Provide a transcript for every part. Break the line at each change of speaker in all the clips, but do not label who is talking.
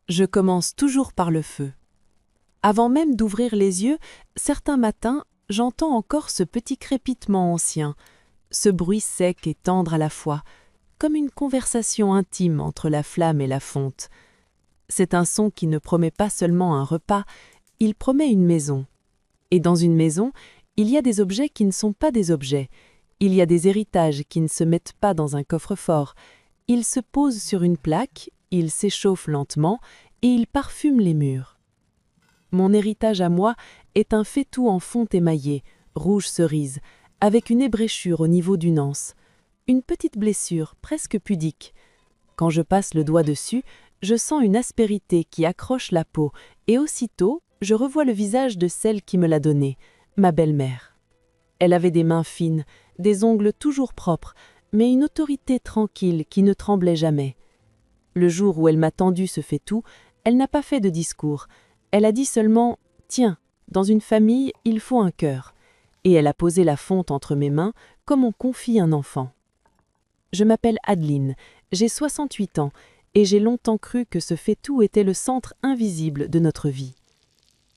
Je commence toujours par le feu. Avant même d'ouvrir les yeux, certains matins, j'entends encore ce petit crépitement ancien, ce bruit sec et tendre à la fois, comme une conversation intime entre la flamme et la fonte. C'est un son qui ne promet pas seulement un repas, il promet une maison. Et dans une maison, il y a des objets qui ne sont pas des objets, il y a des héritages qui ne se mettent pas dans un coffre-fort, ils se posent sur une plaque, ils s'échauffent lentement et ils parfument les murs. Mon héritage à moi est un faitout en fonte émaillée, rouge cerise, avec une ébréchure au niveau d'une anse, une petite blessure presque pudique. Quand je passe le doigt dessus, je sens une aspérité qui accroche la peau et aussitôt, je revois le visage de celle qui me l'a donné, ma belle-mère. Elle avait des mains fines, des ongles toujours propres, mais une autorité tranquille qui ne tremblait jamais. Le jour où elle m'a tendu ce faitout, elle n'a pas fait de discours. Elle a dit seulement « Tiens, dans une famille, il faut un cœur ». Et elle a posé la fonte entre mes mains comme on confie un enfant. Je m'appelle Adeline, j'ai 68 ans et j'ai longtemps cru que ce faitout était le centre invisible de notre vie.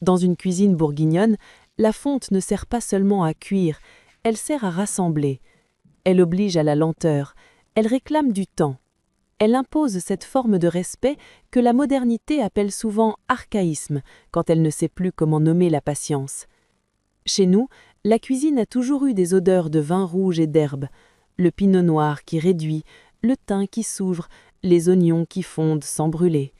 Dans une cuisine bourguignonne, la fonte ne sert pas seulement à cuire, elle sert à rassembler. Elle oblige à la lenteur, elle réclame du temps. Elle impose cette forme de respect que la modernité appelle souvent archaïsme quand elle ne sait plus comment nommer la patience. Chez nous, la cuisine a toujours eu des odeurs de vin rouge et d'herbe, le pinot noir qui réduit, le thym qui s'ouvre, les oignons qui fondent sans brûler.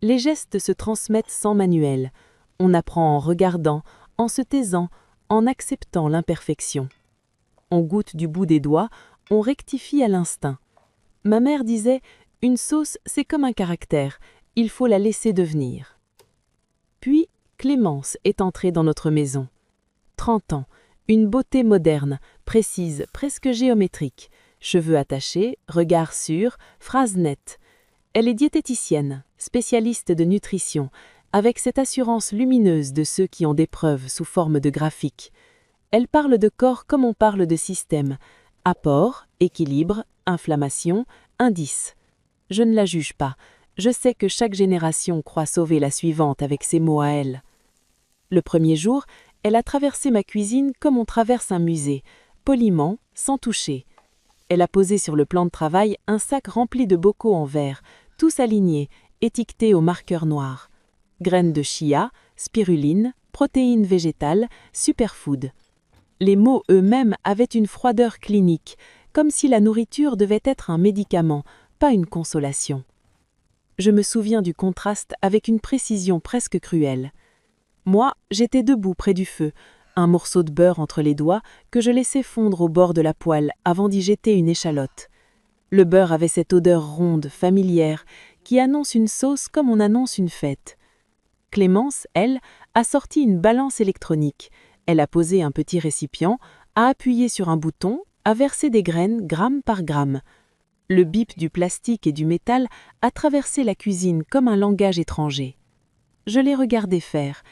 Les gestes se transmettent sans manuel. On apprend en regardant, en se taisant, en acceptant l'imperfection. On goûte du bout des doigts, on rectifie à l'instinct. Ma mère disait « Une sauce, c'est comme un caractère, il faut la laisser devenir ». Puis, Clémence est entrée dans notre maison. 30 ans, une beauté moderne, précise, presque géométrique, cheveux attachés, regard sûr, phrases nettes. Elle est diététicienne, spécialiste de nutrition, avec cette assurance lumineuse de ceux qui ont des preuves sous forme de graphiques. Elle parle de corps comme on parle de système, apport, équilibre, inflammation, indice. Je ne la juge pas, je sais que chaque génération croit sauver la suivante avec ses mots à elle. Le premier jour, elle a traversé ma cuisine comme on traverse un musée, poliment, sans toucher. Elle a posé sur le plan de travail un sac rempli de bocaux en verre, tous alignés, étiquetés au marqueur noir. Graines de chia, spiruline, protéines végétales, superfood. Les mots eux-mêmes avaient une froideur clinique, comme si la nourriture devait être un médicament, pas une consolation. Je me souviens du contraste avec une précision presque cruelle. Moi, j'étais debout près du feu, un morceau de beurre entre les doigts que je laissais fondre au bord de la poêle avant d'y jeter une échalote. Le beurre avait cette odeur ronde, familière, qui annonce une sauce comme on annonce une fête. Clémence, elle, a sorti une balance électronique. Elle a posé un petit récipient, a appuyé sur un bouton, a versé des graines gramme par gramme. Le bip du plastique et du métal a traversé la cuisine comme un langage étranger. Je l'ai regardée faire.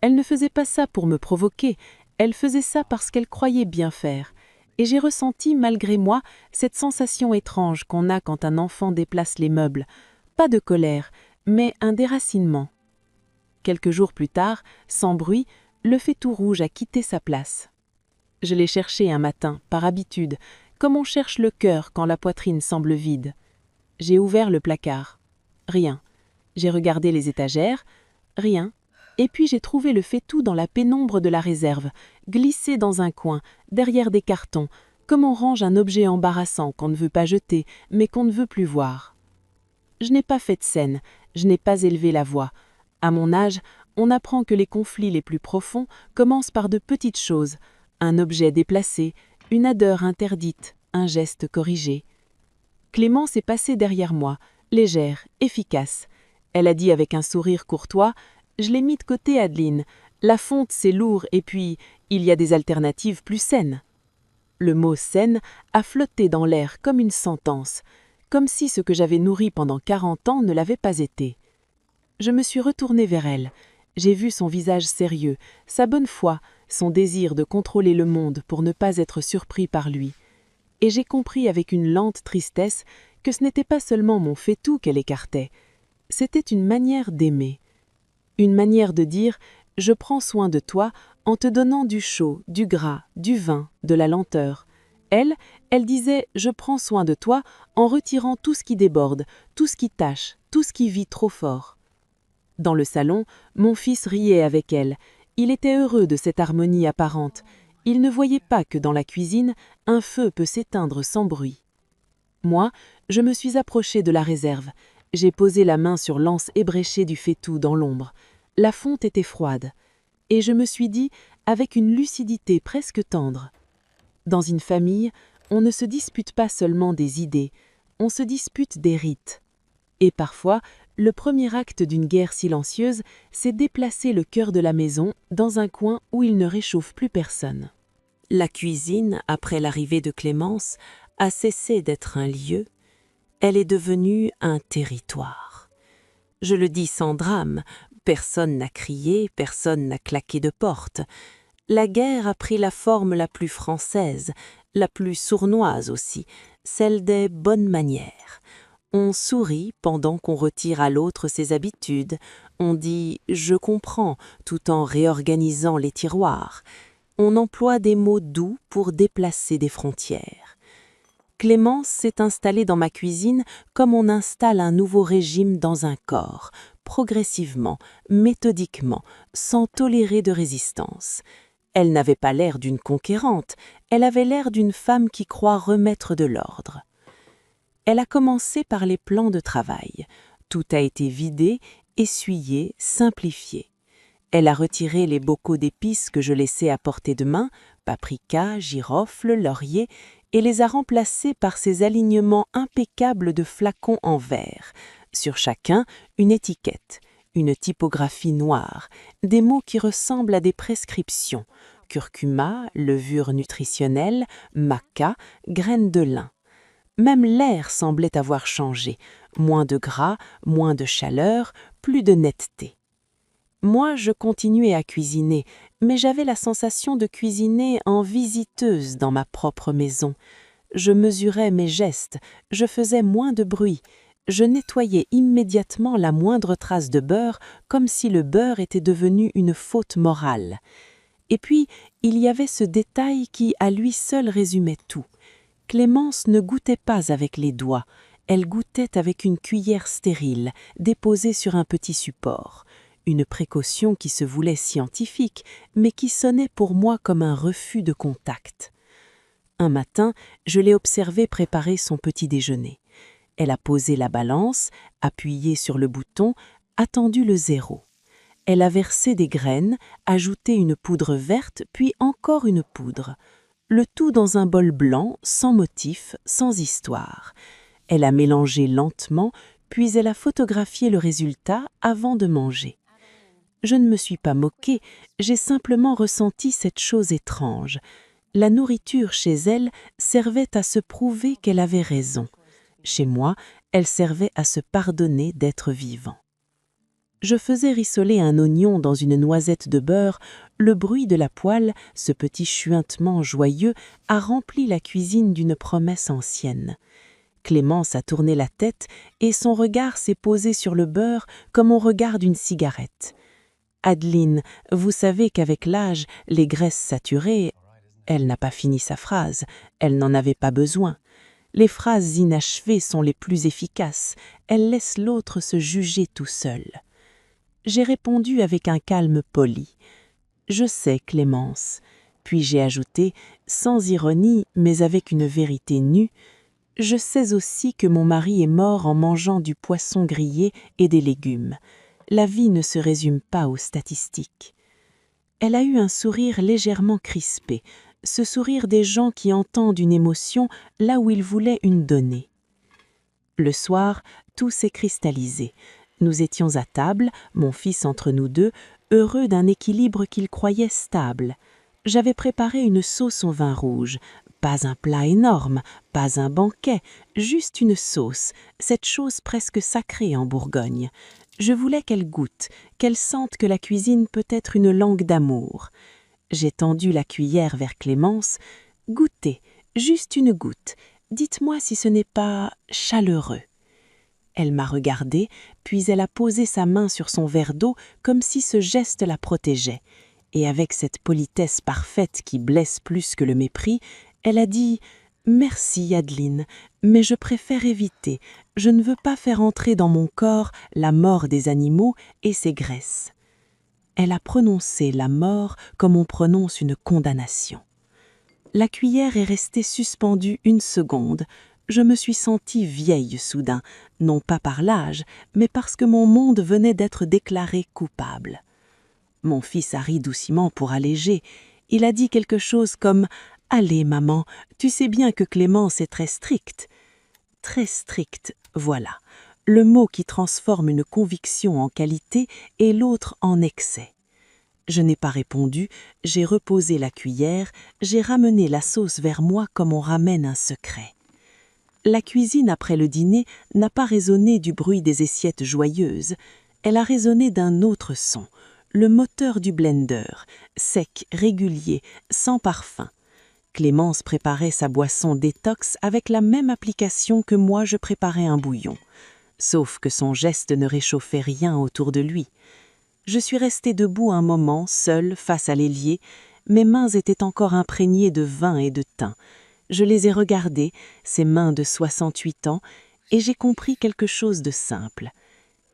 Elle ne faisait pas ça pour me provoquer, elle faisait ça parce qu'elle croyait bien faire. Et j'ai ressenti, malgré moi, cette sensation étrange qu'on a quand un enfant déplace les meubles. Pas de colère, mais un déracinement. Quelques jours plus tard, sans bruit, le faitout rouge a quitté sa place. Je l'ai cherché un matin, par habitude, comme on cherche le cœur quand la poitrine semble vide. J'ai ouvert le placard. Rien. J'ai regardé les étagères. Rien. Et puis j'ai trouvé le faitout dans la pénombre de la réserve, glissé dans un coin, derrière des cartons, comme on range un objet embarrassant qu'on ne veut pas jeter, mais qu'on ne veut plus voir. Je n'ai pas fait de scène, je n'ai pas élevé la voix. À mon âge, on apprend que les conflits les plus profonds commencent par de petites choses, un objet déplacé, une ardeur interdite, un geste corrigé. Clémence est passée derrière moi, légère, efficace. Elle a dit avec un sourire courtois « Je l'ai mis de côté, Adeline. La fonte, c'est lourd, et puis, il y a des alternatives plus saines. » Le mot « saine » a flotté dans l'air comme une sentence, comme si ce que j'avais nourri pendant 40 ans ne l'avait pas été. Je me suis retournée vers elle. J'ai vu son visage sérieux, sa bonne foi, son désir de contrôler le monde pour ne pas être surpris par lui. Et j'ai compris avec une lente tristesse que ce n'était pas seulement mon faitout qu'elle écartait. C'était une manière d'aimer, une manière de dire « je prends soin de toi » en te donnant du chaud, du gras, du vin, de la lenteur. Elle disait « je prends soin de toi » en retirant tout ce qui déborde, tout ce qui tâche, tout ce qui vit trop fort. Dans le salon, mon fils riait avec elle. Il était heureux de cette harmonie apparente. Il ne voyait pas que dans la cuisine, un feu peut s'éteindre sans bruit. Moi, je me suis approchée de la réserve. J'ai posé la main sur l'anse ébréchée du fétou dans l'ombre. La fonte était froide. Et je me suis dit, avec une lucidité presque tendre, dans une famille, on ne se dispute pas seulement des idées, on se dispute des rites. Et parfois, le premier acte d'une guerre silencieuse, c'est déplacer le cœur de la maison dans un coin où il ne réchauffe plus personne. La cuisine, après l'arrivée de Clémence, a cessé d'être un lieu, elle est devenue un territoire. Je le dis sans drame, personne n'a crié, personne n'a claqué de porte. La guerre a pris la forme la plus française, la plus sournoise aussi, celle des bonnes manières. On sourit pendant qu'on retire à l'autre ses habitudes, on dit « je comprends » tout en réorganisant les tiroirs. On emploie des mots doux pour déplacer des frontières. Clémence s'est installée dans ma cuisine comme on installe un nouveau régime dans un corps, progressivement, méthodiquement, sans tolérer de résistance. Elle n'avait pas l'air d'une conquérante, elle avait l'air d'une femme qui croit remettre de l'ordre. Elle a commencé par les plans de travail. Tout a été vidé, essuyé, simplifié. Elle a retiré les bocaux d'épices que je laissais à portée de main, paprika, girofle, laurier, et les a remplacés par ces alignements impeccables de flacons en verre. Sur chacun, une étiquette, une typographie noire, des mots qui ressemblent à des prescriptions, curcuma, levure nutritionnelle, maca, graines de lin. Même l'air semblait avoir changé, moins de gras, moins de chaleur, plus de netteté. Moi, je continuais à cuisiner, mais j'avais la sensation de cuisiner en visiteuse dans ma propre maison. Je mesurais mes gestes, je faisais moins de bruit, je nettoyais immédiatement la moindre trace de beurre comme si le beurre était devenu une faute morale. Et puis, il y avait ce détail qui, à lui seul, résumait tout. Clémence ne goûtait pas avec les doigts, elle goûtait avec une cuillère stérile, déposée sur un petit support. Une précaution qui se voulait scientifique, mais qui sonnait pour moi comme un refus de contact. Un matin, je l'ai observée préparer son petit déjeuner. Elle a posé la balance, appuyé sur le bouton, attendu le 0. Elle a versé des graines, ajouté une poudre verte, puis encore une poudre. Le tout dans un bol blanc, sans motif, sans histoire. Elle a mélangé lentement, puis elle a photographié le résultat avant de manger. Je ne me suis pas moquée, j'ai simplement ressenti cette chose étrange. La nourriture chez elle servait à se prouver qu'elle avait raison. Chez moi, elle servait à se pardonner d'être vivant. Je faisais rissoler un oignon dans une noisette de beurre, le bruit de la poêle, ce petit chuintement joyeux, a rempli la cuisine d'une promesse ancienne. Clémence a tourné la tête et son regard s'est posé sur le beurre comme on regarde une cigarette. « Adeline, vous savez qu'avec l'âge, les graisses saturées… » Elle n'a pas fini sa phrase, elle n'en avait pas besoin. Les phrases inachevées sont les plus efficaces, elles laissent l'autre se juger tout seul. J'ai répondu avec un calme poli. « Je sais, Clémence. » Puis j'ai ajouté, sans ironie, mais avec une vérité nue, « Je sais aussi que mon mari est mort en mangeant du poisson grillé et des légumes. La vie ne se résume pas aux statistiques. » Elle a eu un sourire légèrement crispé, ce sourire des gens qui entendent une émotion là où ils voulaient une donnée. Le soir, tout s'est cristallisé. Nous étions à table, mon fils entre nous deux, heureux d'un équilibre qu'il croyait stable. J'avais préparé une sauce au vin rouge, pas un plat énorme, pas un banquet, juste une sauce, cette chose presque sacrée en Bourgogne. Je voulais qu'elle goûte, qu'elle sente que la cuisine peut être une langue d'amour. J'ai tendu la cuillère vers Clémence. « Goûtez, juste une goutte. Dites-moi si ce n'est pas chaleureux. » Elle m'a regardée, puis elle a posé sa main sur son verre d'eau comme si ce geste la protégeait. Et avec cette politesse parfaite qui blesse plus que le mépris, elle a dit « Merci, Adeline, mais je préfère éviter. Je ne veux pas faire entrer dans mon corps la mort des animaux et ses graisses. » Elle a prononcé la mort comme on prononce une condamnation. La cuillère est restée suspendue une seconde. Je me suis sentie vieille soudain, non pas par l'âge, mais parce que mon monde venait d'être déclaré coupable. Mon fils a ri doucement pour alléger. Il a dit quelque chose comme « Allez, maman, tu sais bien que Clémence est très stricte. » Très stricte, voilà, le mot qui transforme une conviction en qualité et l'autre en excès. Je n'ai pas répondu, j'ai reposé la cuillère, j'ai ramené la sauce vers moi comme on ramène un secret. La cuisine après le dîner n'a pas résonné du bruit des assiettes joyeuses, elle a résonné d'un autre son, le moteur du blender, sec, régulier, sans parfum. Clémence préparait sa boisson détox avec la même application que moi je préparais un bouillon, sauf que son geste ne réchauffait rien autour de lui. Je suis restée debout un moment, seule, face à l'évier. Mes mains étaient encore imprégnées de vin et de thym. Je les ai regardées, ces mains de 68 ans, et j'ai compris quelque chose de simple.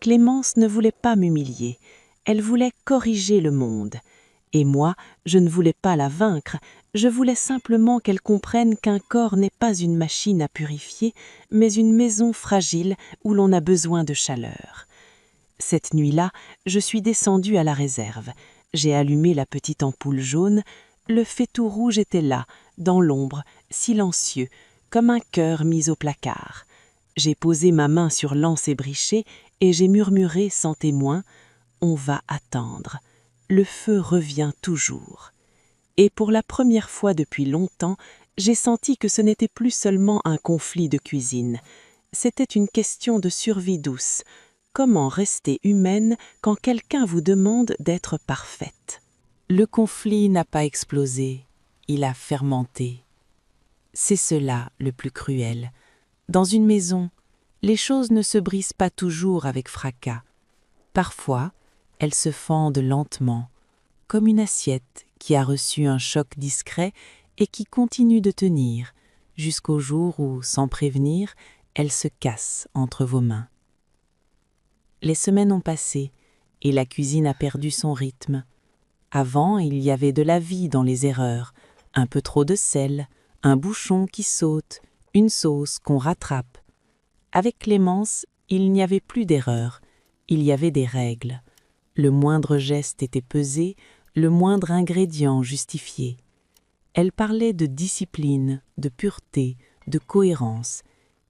Clémence ne voulait pas m'humilier, elle voulait corriger le monde. Et moi, je ne voulais pas la vaincre, je voulais simplement qu'elle comprenne qu'un corps n'est pas une machine à purifier, mais une maison fragile où l'on a besoin de chaleur. Cette nuit-là, je suis descendue à la réserve. J'ai allumé la petite ampoule jaune. Le faitout rouge était là, dans l'ombre, silencieux, comme un cœur mis au placard. J'ai posé ma main sur l'anse ébrichée et j'ai murmuré sans témoin « On va attendre. Le feu revient toujours. » Et pour la première fois depuis longtemps, j'ai senti que ce n'était plus seulement un conflit de cuisine. C'était une question de survie douce. Comment rester humaine quand quelqu'un vous demande d'être parfaite? Le conflit n'a pas explosé, il a fermenté. C'est cela le plus cruel. Dans une maison, les choses ne se brisent pas toujours avec fracas. Parfois, elles se fendent lentement, comme une assiette qui a reçu un choc discret et qui continue de tenir, jusqu'au jour où, sans prévenir, elle se casse entre vos mains. Les semaines ont passé et la cuisine a perdu son rythme. Avant, il y avait de la vie dans les erreurs, un peu trop de sel, un bouchon qui saute, une sauce qu'on rattrape. Avec Clémence, il n'y avait plus d'erreurs, il y avait des règles. Le moindre geste était pesé, le moindre ingrédient justifié. Elle parlait de discipline, de pureté, de cohérence,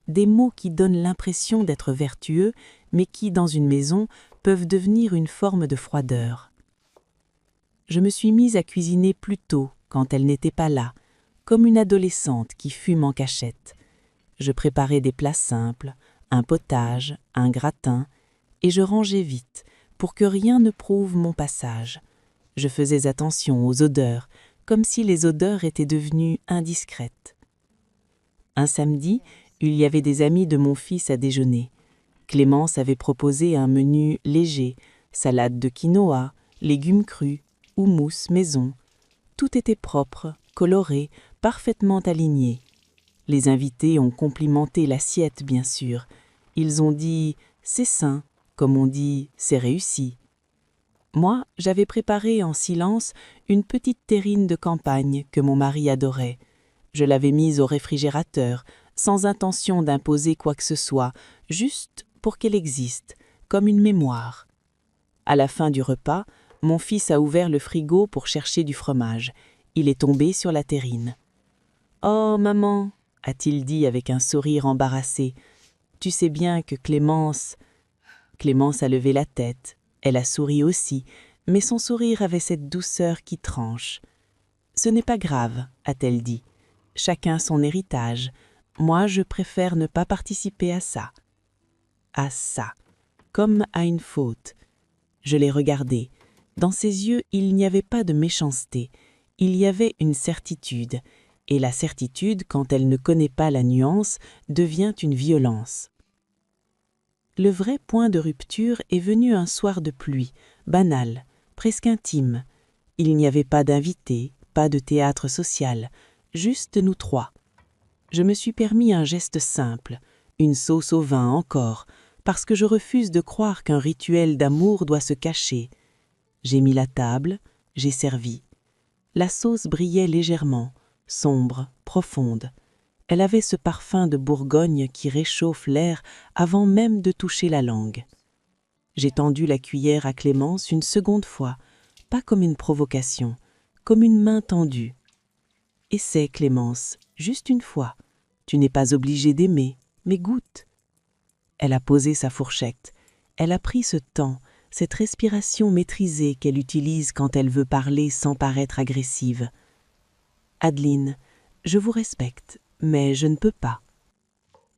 des mots qui donnent l'impression d'être vertueux, mais qui, dans une maison, peuvent devenir une forme de froideur. Je me suis mise à cuisiner plus tôt, quand elle n'était pas là, comme une adolescente qui fume en cachette. Je préparais des plats simples, un potage, un gratin, et je rangeais vite, pour que rien ne prouve mon passage. Je faisais attention aux odeurs, comme si les odeurs étaient devenues indiscrètes. Un samedi, il y avait des amis de mon fils à déjeuner. Clémence avait proposé un menu léger, salade de quinoa, légumes crus, houmous maison. Tout était propre, coloré, parfaitement aligné. Les invités ont complimenté l'assiette, bien sûr. Ils ont dit « c'est sain », comme on dit « c'est réussi ». Moi, j'avais préparé en silence une petite terrine de campagne que mon mari adorait. Je l'avais mise au réfrigérateur, sans intention d'imposer quoi que ce soit, juste pour qu'elle existe, comme une mémoire. À la fin du repas, mon fils a ouvert le frigo pour chercher du fromage. Il est tombé sur la terrine. « Oh, maman !» a-t-il dit avec un sourire embarrassé. « Tu sais bien que Clémence... » Clémence a levé la tête. Elle a souri aussi, mais son sourire avait cette douceur qui tranche. « Ce n'est pas grave, a-t-elle dit. Chacun son héritage. Moi, je préfère ne pas participer à ça. » À ça, comme à une faute. Je l'ai regardée. Dans ses yeux, il n'y avait pas de méchanceté. Il y avait une certitude. Et la certitude, quand elle ne connaît pas la nuance, devient une violence. Le vrai point de rupture est venu un soir de pluie, banal, presque intime. Il n'y avait pas d'invités, pas de théâtre social, juste nous trois. Je me suis permis un geste simple, une sauce au vin encore, parce que je refuse de croire qu'un rituel d'amour doit se cacher. J'ai mis la table, j'ai servi. La sauce brillait légèrement, sombre, profonde. Elle avait ce parfum de Bourgogne qui réchauffe l'air avant même de toucher la langue. J'ai tendu la cuillère à Clémence une seconde fois, pas comme une provocation, comme une main tendue. « Essaie, Clémence, juste une fois. Tu n'es pas obligée d'aimer, mais goûte. » Elle a posé sa fourchette. Elle a pris ce temps, cette respiration maîtrisée qu'elle utilise quand elle veut parler sans paraître agressive. « Adeline, je vous respecte, mais je ne peux pas. »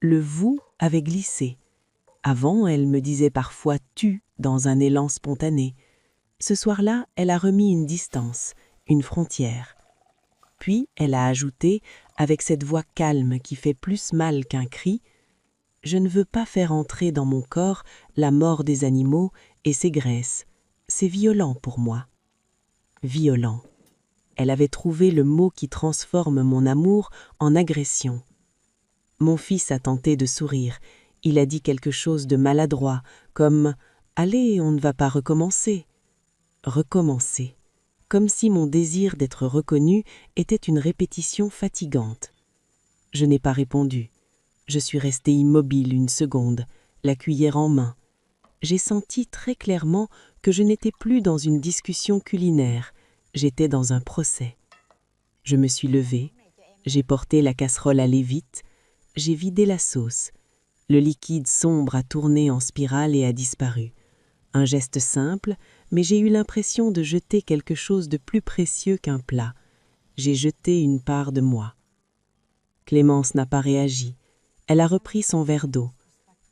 Le « vous » avait glissé. Avant, elle me disait parfois « tu » dans un élan spontané. Ce soir-là, elle a remis une distance, une frontière. Puis, elle a ajouté, avec cette voix calme qui fait plus mal qu'un cri, « Je ne veux pas faire entrer dans mon corps la mort des animaux et ses graisses. C'est violent pour moi. » Violent. Elle avait trouvé le mot qui transforme mon amour en agression. Mon fils a tenté de sourire. Il a dit quelque chose de maladroit, comme « Allez, on ne va pas recommencer. » Recommencer. Comme si mon désir d'être reconnu était une répétition fatigante. Je n'ai pas répondu. Je suis restée immobile une seconde, la cuillère en main. J'ai senti très clairement que je n'étais plus dans une discussion culinaire, j'étais dans un procès. Je me suis levée, j'ai porté la casserole à l'eau vite, j'ai vidé la sauce. Le liquide sombre a tourné en spirale et a disparu. Un geste simple, mais j'ai eu l'impression de jeter quelque chose de plus précieux qu'un plat. J'ai jeté une part de moi. Clémence n'a pas réagi. Elle a repris son verre d'eau.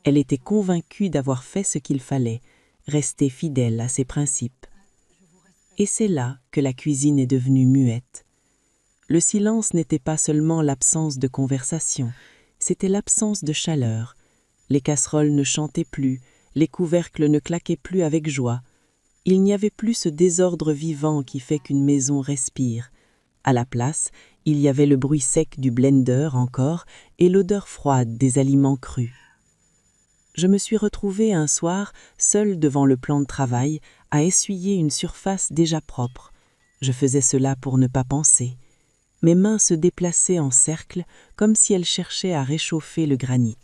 Elle était convaincue d'avoir fait ce qu'il fallait, rester fidèle à ses principes. Et c'est là que la cuisine est devenue muette. Le silence n'était pas seulement l'absence de conversation, c'était l'absence de chaleur. Les casseroles ne chantaient plus, les couvercles ne claquaient plus avec joie. Il n'y avait plus ce désordre vivant qui fait qu'une maison respire. À la place, il y avait le bruit sec du blender encore et l'odeur froide des aliments crus. Je me suis retrouvée un soir, seule devant le plan de travail, à essuyer une surface déjà propre. Je faisais cela pour ne pas penser. Mes mains se déplaçaient en cercle comme si elles cherchaient à réchauffer le granit.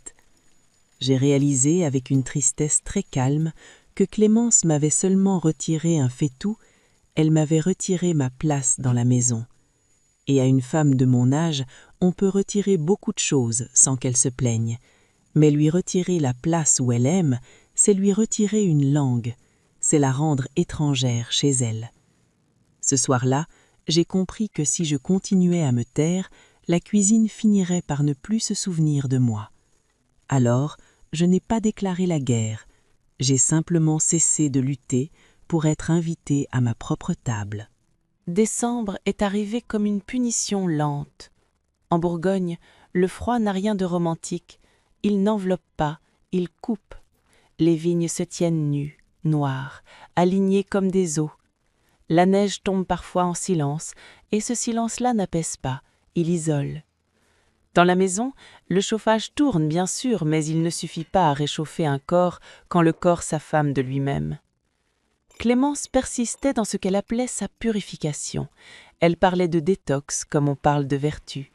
J'ai réalisé avec une tristesse très calme que Clémence m'avait seulement retiré un fait-tout, elle m'avait retiré ma place dans la maison. Et à une femme de mon âge, on peut retirer beaucoup de choses sans qu'elle se plaigne. Mais lui retirer la place où elle aime, c'est lui retirer une langue, c'est la rendre étrangère chez elle. Ce soir-là, j'ai compris que si je continuais à me taire, la cuisine finirait par ne plus se souvenir de moi. Alors, je n'ai pas déclaré la guerre, j'ai simplement cessé de lutter pour être invitée à ma propre table. Décembre est arrivé comme une punition lente. En Bourgogne, le froid n'a rien de romantique. Il n'enveloppe pas, il coupe. Les vignes se tiennent nues, noires, alignées comme des os. La neige tombe parfois en silence, et ce silence-là n'apaise pas, il isole. Dans la maison, le chauffage tourne bien sûr, mais il ne suffit pas à réchauffer un corps quand le corps s'affame de lui-même. Clémence persistait dans ce qu'elle appelait sa purification. Elle parlait de détox comme on parle de vertu.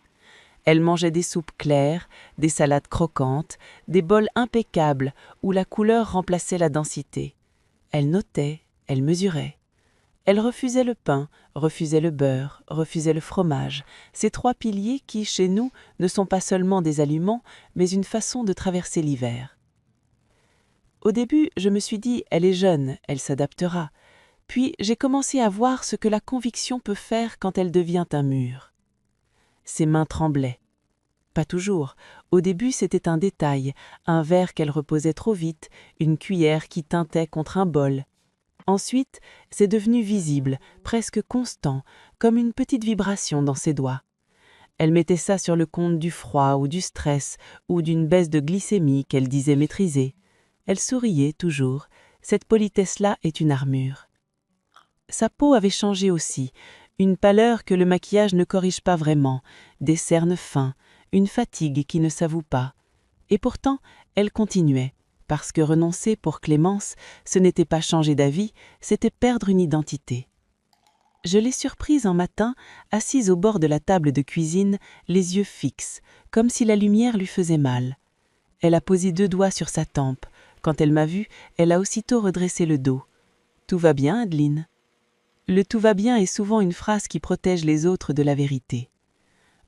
Elle mangeait des soupes claires, des salades croquantes, des bols impeccables où la couleur remplaçait la densité. Elle notait, elle mesurait. Elle refusait le pain, refusait le beurre, refusait le fromage, ces trois piliers qui, chez nous, ne sont pas seulement des aliments, mais une façon de traverser l'hiver. Au début, je me suis dit, elle est jeune, elle s'adaptera. Puis j'ai commencé à voir ce que la conviction peut faire quand elle devient un mur. Ses mains tremblaient. Pas toujours. Au début, c'était un détail, un verre qu'elle reposait trop vite, une cuillère qui tintait contre un bol. Ensuite, c'est devenu visible, presque constant, comme une petite vibration dans ses doigts. Elle mettait ça sur le compte du froid ou du stress ou d'une baisse de glycémie qu'elle disait maîtriser. Elle souriait toujours. Cette politesse-là est une armure. Sa peau avait changé aussi, une pâleur que le maquillage ne corrige pas vraiment, des cernes fins, une fatigue qui ne s'avoue pas. Et pourtant, elle continuait, parce que renoncer pour Clémence, ce n'était pas changer d'avis, c'était perdre une identité. Je l'ai surprise un matin, assise au bord de la table de cuisine, les yeux fixes, comme si la lumière lui faisait mal. Elle a posé 2 doigts sur sa tempe. Quand elle m'a vue, elle a aussitôt redressé le dos. « Tout va bien, Adeline ?» Le « tout va bien » est souvent une phrase qui protège les autres de la vérité.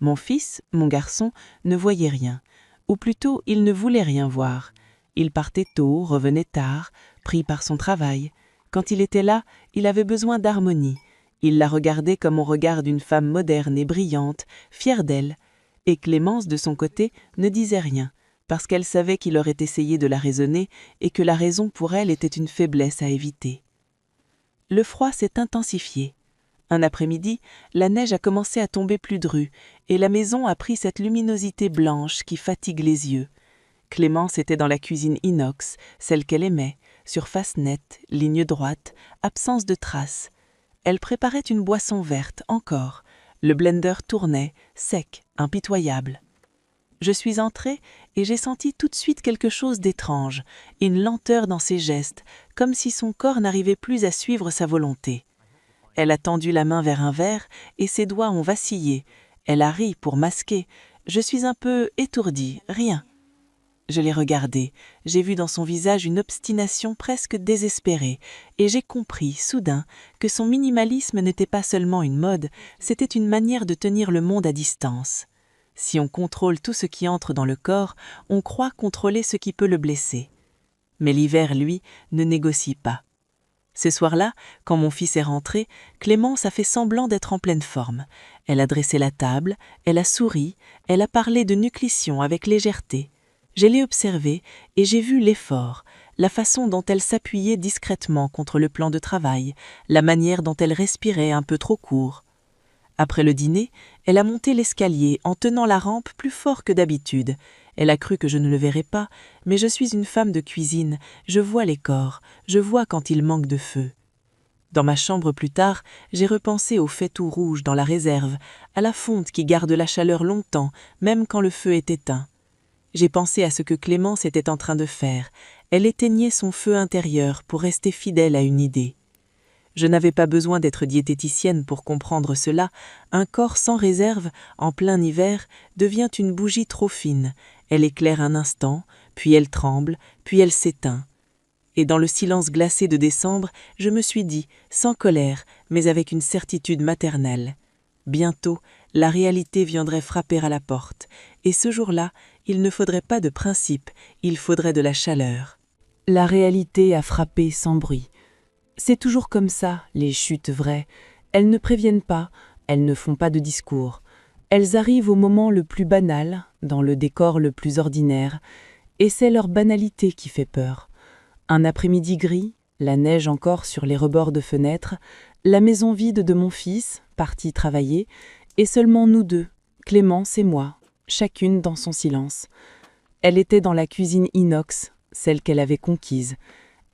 Mon fils, mon garçon, ne voyait rien. Ou plutôt, il ne voulait rien voir. Il partait tôt, revenait tard, pris par son travail. Quand il était là, il avait besoin d'harmonie. Il la regardait comme on regarde une femme moderne et brillante, fière d'elle. Et Clémence, de son côté, ne disait rien, parce qu'elle savait qu'il aurait essayé de la raisonner et que la raison pour elle était une faiblesse à éviter. Le froid s'est intensifié. Un après-midi, la neige a commencé à tomber plus drue, et la maison a pris cette luminosité blanche qui fatigue les yeux. Clémence était dans la cuisine inox, celle qu'elle aimait, surface nette, ligne droite, absence de traces. Elle préparait une boisson verte, encore. Le blender tournait, sec, impitoyable. Je suis entrée et j'ai senti tout de suite quelque chose d'étrange, une lenteur dans ses gestes, comme si son corps n'arrivait plus à suivre sa volonté. Elle a tendu la main vers un verre et ses doigts ont vacillé. Elle a ri pour masquer. Je suis un peu étourdie, rien. Je l'ai regardée, j'ai vu dans son visage une obstination presque désespérée, et j'ai compris, soudain, que son minimalisme n'était pas seulement une mode, c'était une manière de tenir le monde à distance. Si on contrôle tout ce qui entre dans le corps, on croit contrôler ce qui peut le blesser. Mais l'hiver, lui, ne négocie pas. Ce soir-là, quand mon fils est rentré, Clémence a fait semblant d'être en pleine forme. Elle a dressé la table, elle a souri, elle a parlé de nutrition avec légèreté. Je l'ai observée et j'ai vu l'effort, la façon dont elle s'appuyait discrètement contre le plan de travail, la manière dont elle respirait un peu trop court. Après le dîner, elle a monté l'escalier en tenant la rampe plus fort que d'habitude. Elle a cru que je ne le verrais pas, mais je suis une femme de cuisine, je vois les corps, je vois quand il manque de feu. Dans ma chambre plus tard, j'ai repensé au fait tout rouge dans la réserve, à la fonte qui garde la chaleur longtemps, même quand le feu est éteint. J'ai pensé à ce que Clémence était en train de faire. Elle éteignait son feu intérieur pour rester fidèle à une idée. Je n'avais pas besoin d'être diététicienne pour comprendre cela. Un corps sans réserve, en plein hiver, devient une bougie trop fine. Elle éclaire un instant, puis elle tremble, puis elle s'éteint. Et dans le silence glacé de décembre, je me suis dit, sans colère, mais avec une certitude maternelle. Bientôt, la réalité viendrait frapper à la porte. Et ce jour-là, il ne faudrait pas de principe, il faudrait de la chaleur. La réalité a frappé sans bruit. C'est toujours comme ça, les chutes vraies. Elles ne préviennent pas, elles ne font pas de discours. Elles arrivent au moment le plus banal, dans le décor le plus ordinaire, et c'est leur banalité qui fait peur. Un après-midi gris, la neige encore sur les rebords de fenêtres, la maison vide de mon fils, parti travailler, et seulement nous deux, Clémence et moi, chacune dans son silence. Elle était dans la cuisine inox, celle qu'elle avait conquise.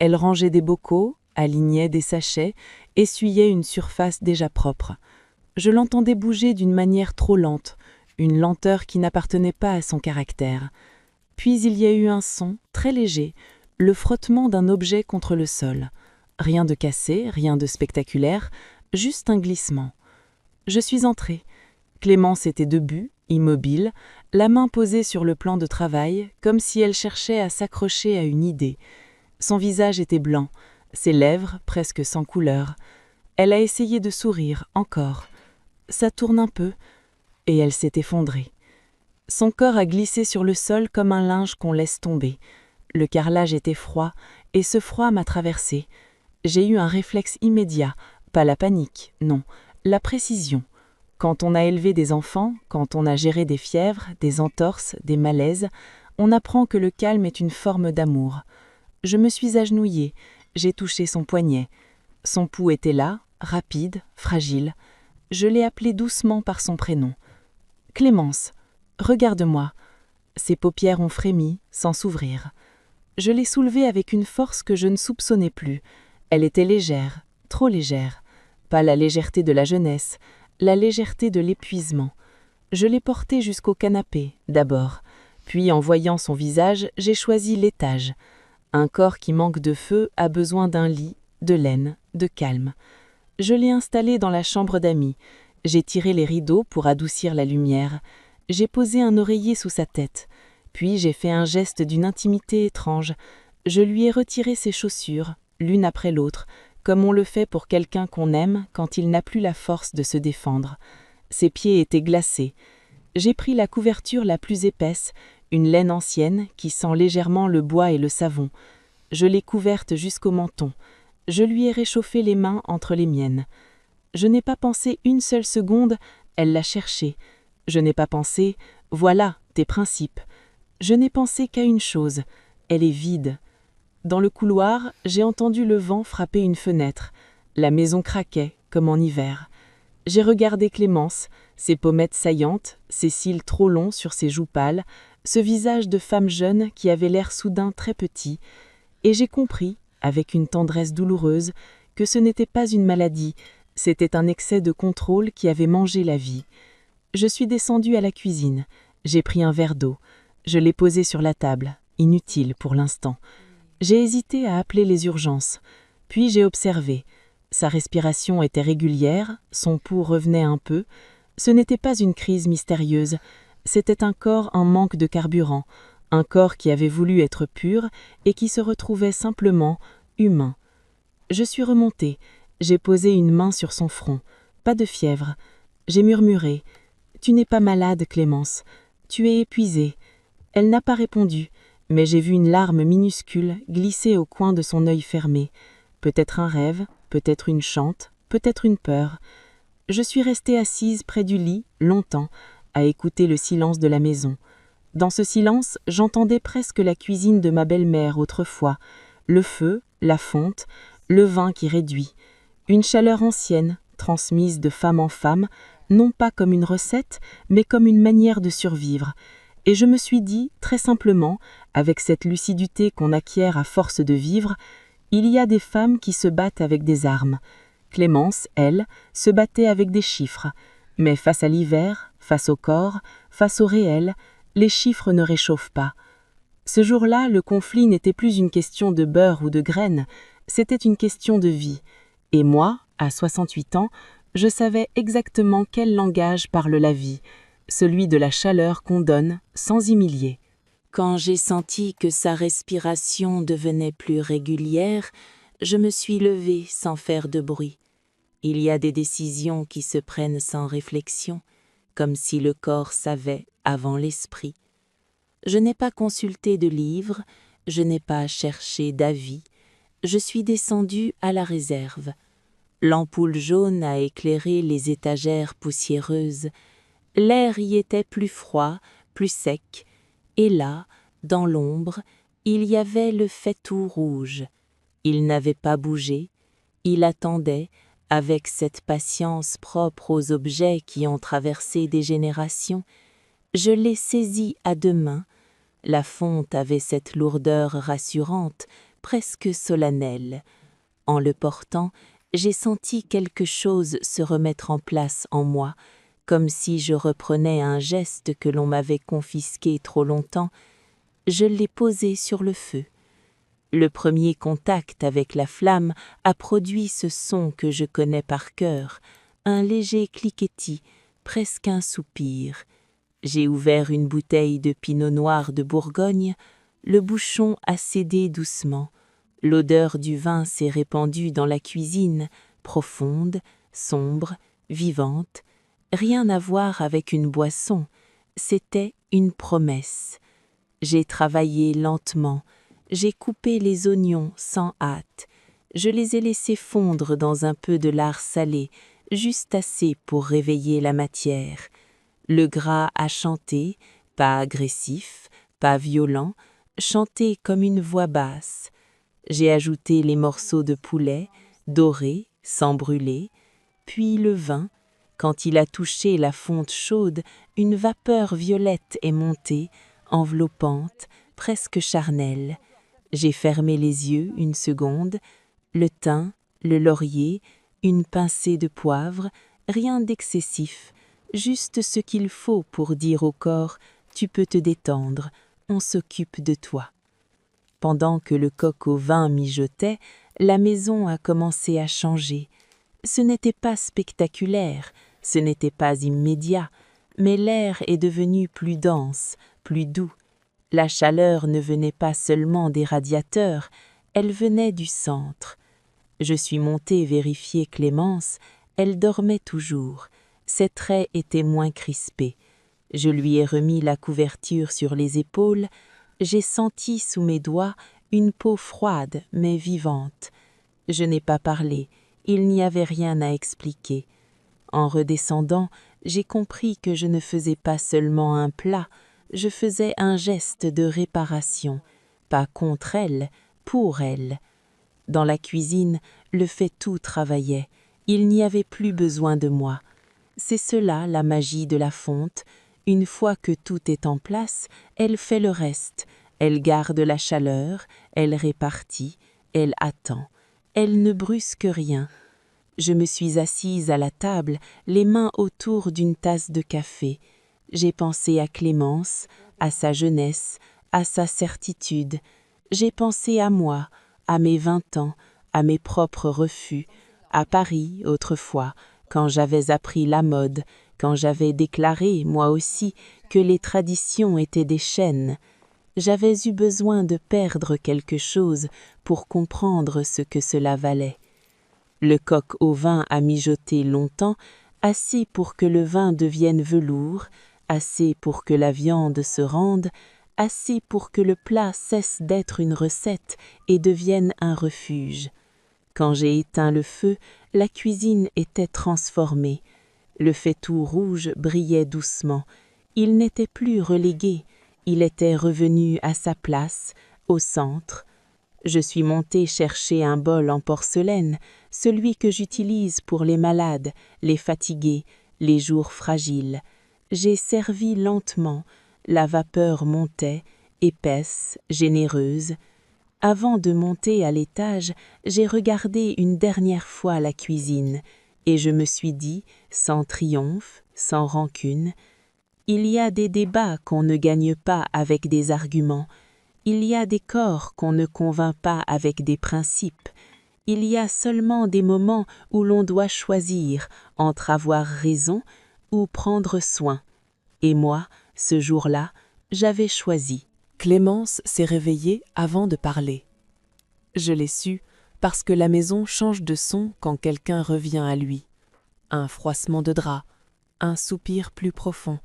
Elle rangeait des bocaux, alignait des sachets, essuyait une surface déjà propre. Je l'entendais bouger d'une manière trop lente, une lenteur qui n'appartenait pas à son caractère. Puis il y a eu un son, très léger, le frottement d'un objet contre le sol. Rien de cassé, rien de spectaculaire, juste un glissement. Je suis entrée. Clémence était debout, immobile, la main posée sur le plan de travail, comme si elle cherchait à s'accrocher à une idée. Son visage était blanc, ses lèvres presque sans couleur. Elle a essayé de sourire, encore. Ça tourne un peu, et elle s'est effondrée. Son corps a glissé sur le sol comme un linge qu'on laisse tomber. Le carrelage était froid, et ce froid m'a traversée. J'ai eu un réflexe immédiat, pas la panique, non, la précision. Quand on a élevé des enfants, quand on a géré des fièvres, des entorses, des malaises, on apprend que le calme est une forme d'amour. Je me suis agenouillée, j'ai touché son poignet. Son pouls était là, rapide, fragile. Je l'ai appelé doucement par son prénom. « Clémence, regarde-moi ». Ses paupières ont frémi, sans s'ouvrir. Je l'ai soulevée avec une force que je ne soupçonnais plus. Elle était légère, trop légère. Pas la légèreté de la jeunesse, la légèreté de l'épuisement. Je l'ai portée jusqu'au canapé, d'abord. Puis, en voyant son visage, j'ai choisi l'étage. Un corps qui manque de feu a besoin d'un lit, de laine, de calme. Je l'ai installé dans la chambre d'amis. J'ai tiré les rideaux pour adoucir la lumière. J'ai posé un oreiller sous sa tête. Puis j'ai fait un geste d'une intimité étrange. Je lui ai retiré ses chaussures, l'une après l'autre, comme on le fait pour quelqu'un qu'on aime quand il n'a plus la force de se défendre. Ses pieds étaient glacés. J'ai pris la couverture la plus épaisse, une laine ancienne qui sent légèrement le bois et le savon. Je l'ai couverte jusqu'au menton. Je lui ai réchauffé les mains entre les miennes. Je n'ai pas pensé une seule seconde, elle l'a cherché. Je n'ai pas pensé, voilà, tes principes. Je n'ai pensé qu'à une chose, elle est vide. Dans le couloir, j'ai entendu le vent frapper une fenêtre. La maison craquait, comme en hiver. J'ai regardé Clémence, ses pommettes saillantes, ses cils trop longs sur ses joues pâles, ce visage de femme jeune qui avait l'air soudain très petit, et j'ai compris, avec une tendresse douloureuse, que ce n'était pas une maladie, c'était un excès de contrôle qui avait mangé la vie. Je suis descendue à la cuisine, j'ai pris un verre d'eau, je l'ai posé sur la table, inutile pour l'instant. J'ai hésité à appeler les urgences, puis j'ai observé. Sa respiration était régulière, son pouls revenait un peu. Ce n'était pas une crise mystérieuse, c'était un corps en manque de carburant, un corps qui avait voulu être pur et qui se retrouvait simplement humain. Je suis remontée, j'ai posé une main sur son front, pas de fièvre. J'ai murmuré « Tu n'es pas malade, Clémence, tu es épuisée ». Elle n'a pas répondu, mais j'ai vu une larme minuscule glisser au coin de son œil fermé. Peut-être un rêve, peut-être une chante, peut-être une peur. Je suis restée assise près du lit, longtemps, à écouter le silence de la maison. Dans ce silence, j'entendais presque la cuisine de ma belle-mère autrefois, le feu, la fonte, le vin qui réduit. Une chaleur ancienne, transmise de femme en femme, non pas comme une recette, mais comme une manière de survivre. Et je me suis dit, très simplement, avec cette lucidité qu'on acquiert à force de vivre, il y a des femmes qui se battent avec des armes. Clémence, elle, se battait avec des chiffres. Mais face à l'hiver, face au corps, face au réel, les chiffres ne réchauffent pas. Ce jour-là, le conflit n'était plus une question de beurre ou de graines, c'était une question de vie. Et moi, à 68 ans, je savais exactement quel langage parle la vie, celui de la chaleur qu'on donne sans humilier.
Quand j'ai senti que sa respiration devenait plus régulière, je me suis levée sans faire de bruit. Il y a des décisions qui se prennent sans réflexion, comme si le corps savait avant l'esprit. Je n'ai pas consulté de livre, je n'ai pas cherché d'avis, je suis descendue à la réserve. L'ampoule jaune a éclairé les étagères poussiéreuses. L'air y était plus froid, plus sec, et là, dans l'ombre, il y avait le faitout rouge. Il n'avait pas bougé, il attendait, avec cette patience propre aux objets qui ont traversé des générations. Je l'ai saisi à deux mains. La fonte avait cette lourdeur rassurante, presque solennelle. En le portant, j'ai senti quelque chose se remettre en place en moi, comme si je reprenais un geste que l'on m'avait confisqué trop longtemps. Je l'ai posé sur le feu. Le premier contact avec la flamme a produit ce son que je connais par cœur, un léger cliquetis, presque un soupir. J'ai ouvert une bouteille de pinot noir de Bourgogne, le bouchon a cédé doucement. L'odeur du vin s'est répandue dans la cuisine, profonde, sombre, vivante. Rien à voir avec une boisson, c'était une promesse. J'ai travaillé lentement, j'ai coupé les oignons sans hâte. Je les ai laissés fondre dans un peu de lard salé, juste assez pour réveiller la matière. Le gras a chanté, pas agressif, pas violent, chanté comme une voix basse. J'ai ajouté les morceaux de poulet, dorés, sans brûler, puis le vin. Quand il a touché la fonte chaude, une vapeur violette est montée, enveloppante, presque charnelle. J'ai fermé les yeux une seconde, le thym, le laurier, une pincée de poivre, rien d'excessif, juste ce qu'il faut pour dire au corps « tu peux te détendre, on s'occupe de toi ». Pendant que le coq au vin mijotait, la maison a commencé à changer. Ce n'était pas spectaculaire, ce n'était pas immédiat, mais l'air est devenu plus dense, plus doux. La chaleur ne venait pas seulement des radiateurs, elle venait du centre. Je suis montée vérifier Clémence, elle dormait toujours. Ses traits étaient moins crispés. Je lui ai remis la couverture sur les épaules. J'ai senti sous mes doigts une peau froide mais vivante. Je n'ai pas parlé, il n'y avait rien à expliquer. En redescendant, j'ai compris que je ne faisais pas seulement un plat, je faisais un geste de réparation, pas contre elle, pour elle. Dans la cuisine, le fait-tout travaillait, il n'y avait plus besoin de moi. C'est cela la magie de la fonte. Une fois que tout est en place, elle fait le reste. Elle garde la chaleur, elle répartit, elle attend. Elle ne brusque rien. Je me suis assise à la table, les mains autour d'une tasse de café. J'ai pensé à Clémence, à sa jeunesse, à sa certitude. J'ai pensé à moi, à mes 20 ans, à mes propres refus, à Paris autrefois, quand j'avais appris la mode, quand j'avais déclaré, moi aussi, que les traditions étaient des chaînes. J'avais eu besoin de perdre quelque chose pour comprendre ce que cela valait. Le coq au vin a mijoté longtemps, assez pour que le vin devienne velours, assez pour que la viande se rende, assez pour que le plat cesse d'être une recette et devienne un refuge. Quand j'ai éteint le feu, la cuisine était transformée. Le fait-tout rouge brillait doucement. Il n'était plus relégué, il était revenu à sa place, au centre. Je suis montée chercher un bol en porcelaine, celui que j'utilise pour les malades, les fatigués, les jours fragiles. J'ai servi lentement, la vapeur montait, épaisse, généreuse. Avant de monter à l'étage, j'ai regardé une dernière fois la cuisine, et je me suis dit, sans triomphe, sans rancune, il y a des débats qu'on ne gagne pas avec des arguments. Il y a des corps qu'on ne convainc pas avec des principes. Il y a seulement des moments où l'on doit choisir entre avoir raison ou prendre soin. Et moi, ce jour-là, j'avais choisi.
Clémence s'est réveillée avant de parler. Je l'ai su parce que la maison change de son quand quelqu'un revient à lui. Un froissement de drap, un soupir plus profond.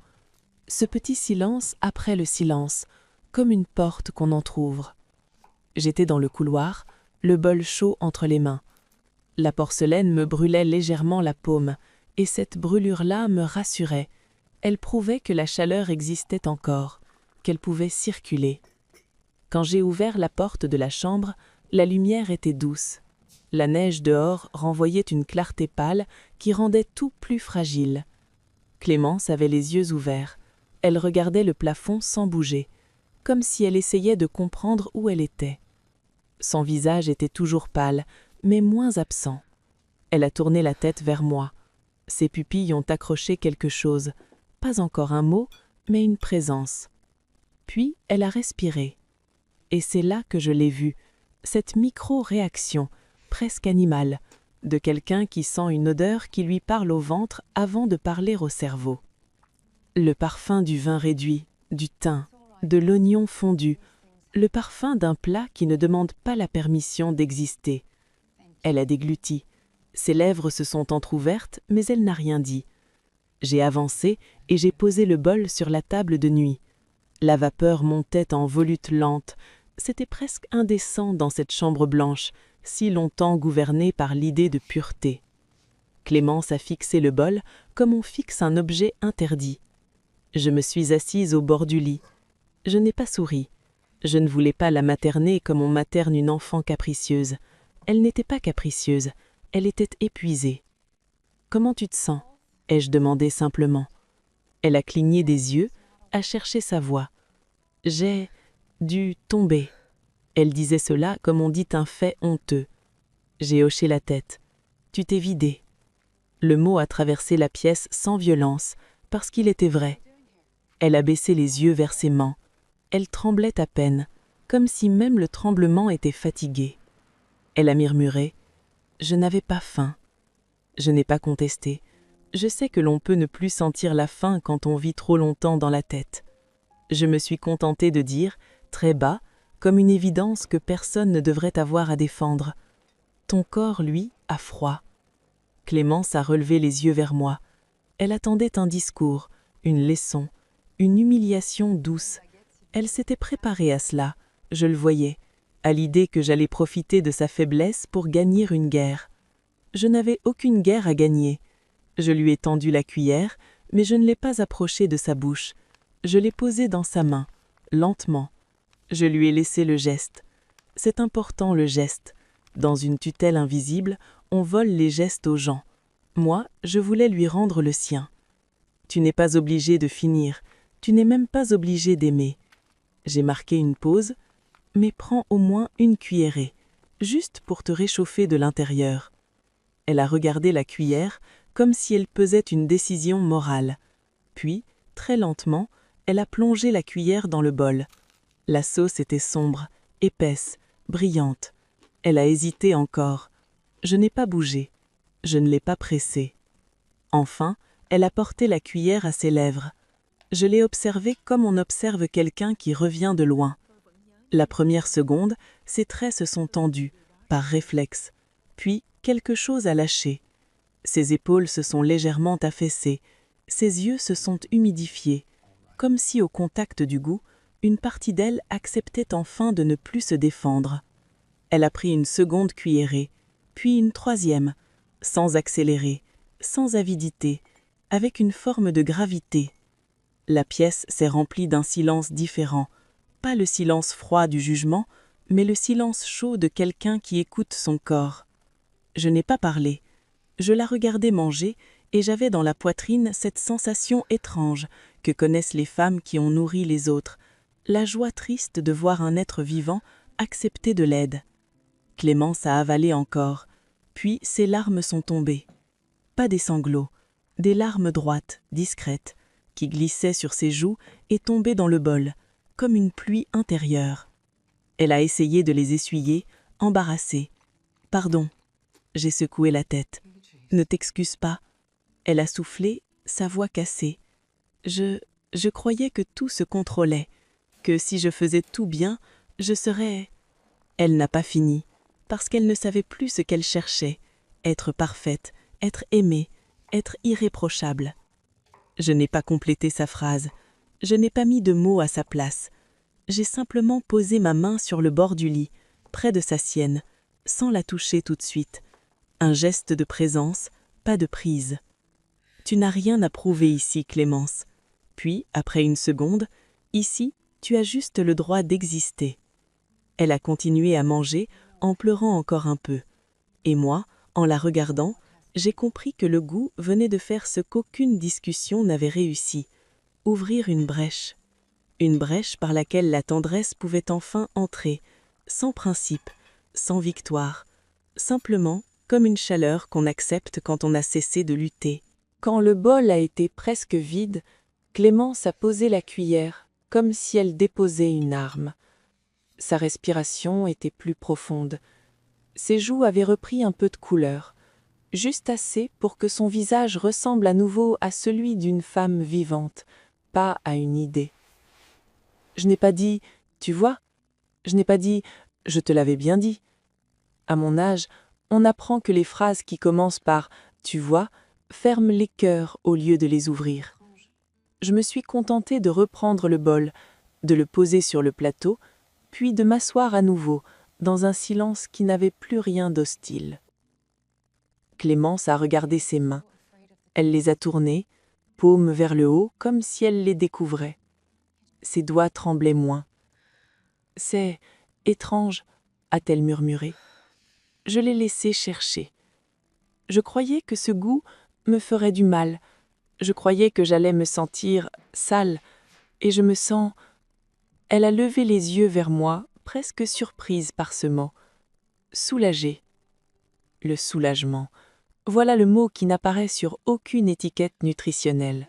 Ce petit silence après le silence, comme une porte qu'on entr'ouvre. J'étais dans le couloir, le bol chaud entre les mains. La porcelaine me brûlait légèrement la paume, et cette brûlure-là me rassurait. Elle prouvait que la chaleur existait encore, qu'elle pouvait circuler. Quand j'ai ouvert la porte de la chambre, la lumière était douce. La neige dehors renvoyait une clarté pâle qui rendait tout plus fragile. Clémence avait les yeux ouverts. Elle regardait le plafond sans bouger, comme si elle essayait de comprendre où elle était. Son visage était toujours pâle, mais moins absent. Elle a tourné la tête vers moi. Ses pupilles ont accroché quelque chose, pas encore un mot, mais une présence. Puis elle a respiré. Et c'est là que je l'ai vue, cette micro-réaction, presque animale, de quelqu'un qui sent une odeur qui lui parle au ventre avant de parler au cerveau. Le parfum du vin réduit, du thym, de l'oignon fondu, le parfum d'un plat qui ne demande pas la permission d'exister. Elle a dégluti. Ses lèvres se sont entr'ouvertes, mais elle n'a rien dit. J'ai avancé et j'ai posé le bol sur la table de nuit. La vapeur montait en volutes lentes. C'était presque indécent dans cette chambre blanche, si longtemps gouvernée par l'idée de pureté. Clémence a fixé le bol comme on fixe un objet interdit. Je me suis assise au bord du lit. Je n'ai pas souri. Je ne voulais pas la materner comme on materne une enfant capricieuse. Elle n'était pas capricieuse, elle était épuisée. « Comment tu te sens ?» ai-je demandé simplement. Elle a cligné des yeux, a cherché sa voix. « J'ai dû tomber. » Elle disait cela comme on dit un fait honteux. J'ai hoché la tête. Tu t'es vidé. Le mot a traversé la pièce sans violence, parce qu'il était vrai. Elle a baissé les yeux vers ses mains. Elle tremblait à peine, comme si même le tremblement était fatigué. Elle a murmuré « Je n'avais pas faim ». Je n'ai pas contesté. Je sais que l'on peut ne plus sentir la faim quand on vit trop longtemps dans la tête. Je me suis contentée de dire, très bas, comme une évidence que personne ne devrait avoir à défendre. Ton corps, lui, a froid. Clémence a relevé les yeux vers moi. Elle attendait un discours, une leçon, une humiliation douce. Elle s'était préparée à cela, je le voyais, à l'idée que j'allais profiter de sa faiblesse pour gagner une guerre. Je n'avais aucune guerre à gagner. Je lui ai tendu la cuillère, mais je ne l'ai pas approchée de sa bouche. Je l'ai posée dans sa main, lentement. Je lui ai laissé le geste. C'est important le geste. Dans une tutelle invisible, on vole les gestes aux gens. Moi, je voulais lui rendre le sien. Tu n'es pas obligé de finir, tu n'es même pas obligé d'aimer. J'ai marqué une pause, mais prends au moins une cuillerée, juste pour te réchauffer de l'intérieur. Elle a regardé la cuillère comme si elle pesait une décision morale. Puis, très lentement, elle a plongé la cuillère dans le bol. La sauce était sombre, épaisse, brillante. Elle a hésité encore. Je n'ai pas bougé. Je ne l'ai pas pressée. Enfin, elle a porté la cuillère à ses lèvres. Je l'ai observée comme on observe quelqu'un qui revient de loin. La première seconde, ses traits se sont tendus, par réflexe. Puis, quelque chose a lâché. Ses épaules se sont légèrement affaissées. Ses yeux se sont humidifiés. Comme si, au contact du goût, une partie d'elle acceptait enfin de ne plus se défendre. Elle a pris une seconde cuillerée, puis une troisième, sans accélérer, sans avidité, avec une forme de gravité. La pièce s'est remplie d'un silence différent, pas le silence froid du jugement, mais le silence chaud de quelqu'un qui écoute son corps. Je n'ai pas parlé. Je la regardais manger et j'avais dans la poitrine cette sensation étrange que connaissent les femmes qui ont nourri les autres, la joie triste de voir un être vivant accepter de l'aide. Clémence a avalé encore, puis ses larmes sont tombées. Pas des sanglots, des larmes droites, discrètes, qui glissaient sur ses joues et tombaient dans le bol, comme une pluie intérieure. Elle a essayé de les essuyer, embarrassée. « Pardon ». J'ai secoué la tête. « Ne t'excuse pas ». Elle a soufflé, sa voix cassée. Je croyais que tout se contrôlait, que si je faisais tout bien, je serais... Elle n'a pas fini, parce qu'elle ne savait plus ce qu'elle cherchait, être parfaite, être aimée, être irréprochable. Je n'ai pas complété sa phrase, je n'ai pas mis de mots à sa place. J'ai simplement posé ma main sur le bord du lit, près de sa sienne, sans la toucher tout de suite. Un geste de présence, pas de prise. Tu n'as rien à prouver ici, Clémence. Puis, après une seconde, ici, tu as juste le droit d'exister. Elle a continué à manger en pleurant encore un peu. Et moi, en la regardant, j'ai compris que le goût venait de faire ce qu'aucune discussion n'avait réussi, ouvrir une brèche par laquelle la tendresse pouvait enfin entrer, sans principe, sans victoire, simplement comme une chaleur qu'on accepte quand on a cessé de lutter. Quand le bol a été presque vide, Clémence a posé la cuillère, comme si elle déposait une arme. Sa respiration était plus profonde. Ses joues avaient repris un peu de couleur, juste assez pour que son visage ressemble à nouveau à celui d'une femme vivante, pas à une idée. Je n'ai pas dit « tu vois », je n'ai pas dit « je te l'avais bien dit ». À mon âge, on apprend que les phrases qui commencent par « tu vois » ferment les cœurs au lieu de les ouvrir. Je me suis contentée de reprendre le bol, de le poser sur le plateau, puis de m'asseoir à nouveau, dans un silence qui n'avait plus rien d'hostile. Clémence a regardé ses mains. Elle les a tournées, paumes vers le haut, comme si elle les découvrait. Ses doigts tremblaient moins. « C'est étrange », a-t-elle murmuré. Je l'ai laissé chercher. Je croyais que ce goût me ferait du mal. Je croyais que j'allais me sentir sale, et je me sens... Elle a levé les yeux vers moi, presque surprise par ce mot. Soulagée. Le soulagement. Voilà le mot qui n'apparaît sur aucune étiquette nutritionnelle.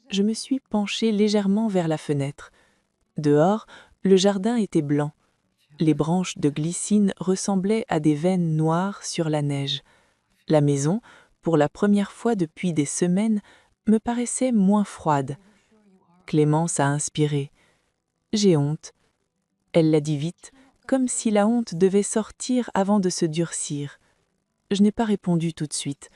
Je me suis penchée légèrement vers la fenêtre. Dehors, le jardin était blanc. Les branches de glycine ressemblaient à des veines noires sur la neige. La maison, pour la première fois depuis des semaines, me paraissait moins froide. Clémence a inspiré. J'ai honte. Elle l'a dit vite, comme si la honte devait sortir avant de se durcir. Je n'ai pas répondu tout de suite.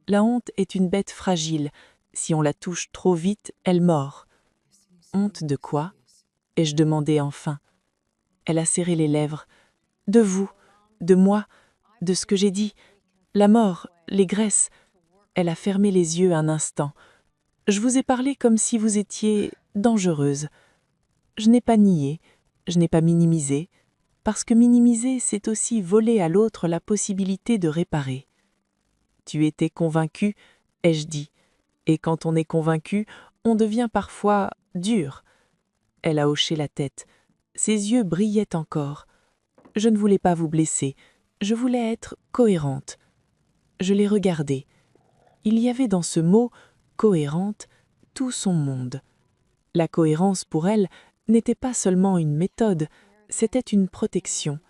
La honte est une bête fragile. Si on la touche trop vite, elle mord. Honte de quoi? Ai-je demandé enfin. Elle a serré les lèvres. De vous, de moi, de ce que j'ai dit. La mort, les graisses. Elle a fermé les yeux un instant. Je vous ai parlé comme si vous étiez dangereuse. Je n'ai pas nié, je n'ai pas minimisé, parce que minimiser, c'est aussi voler à l'autre la possibilité de réparer. Tu étais convaincu, ai-je dit, et quand on est convaincu, on devient parfois dur. Elle a hoché la tête. Ses yeux brillaient encore. Je ne voulais pas vous blesser, je voulais être cohérente. Je l'ai regardée. Il y avait dans ce mot « cohérente » tout son monde. La cohérence pour elle n'était pas seulement une méthode, c'était une protection,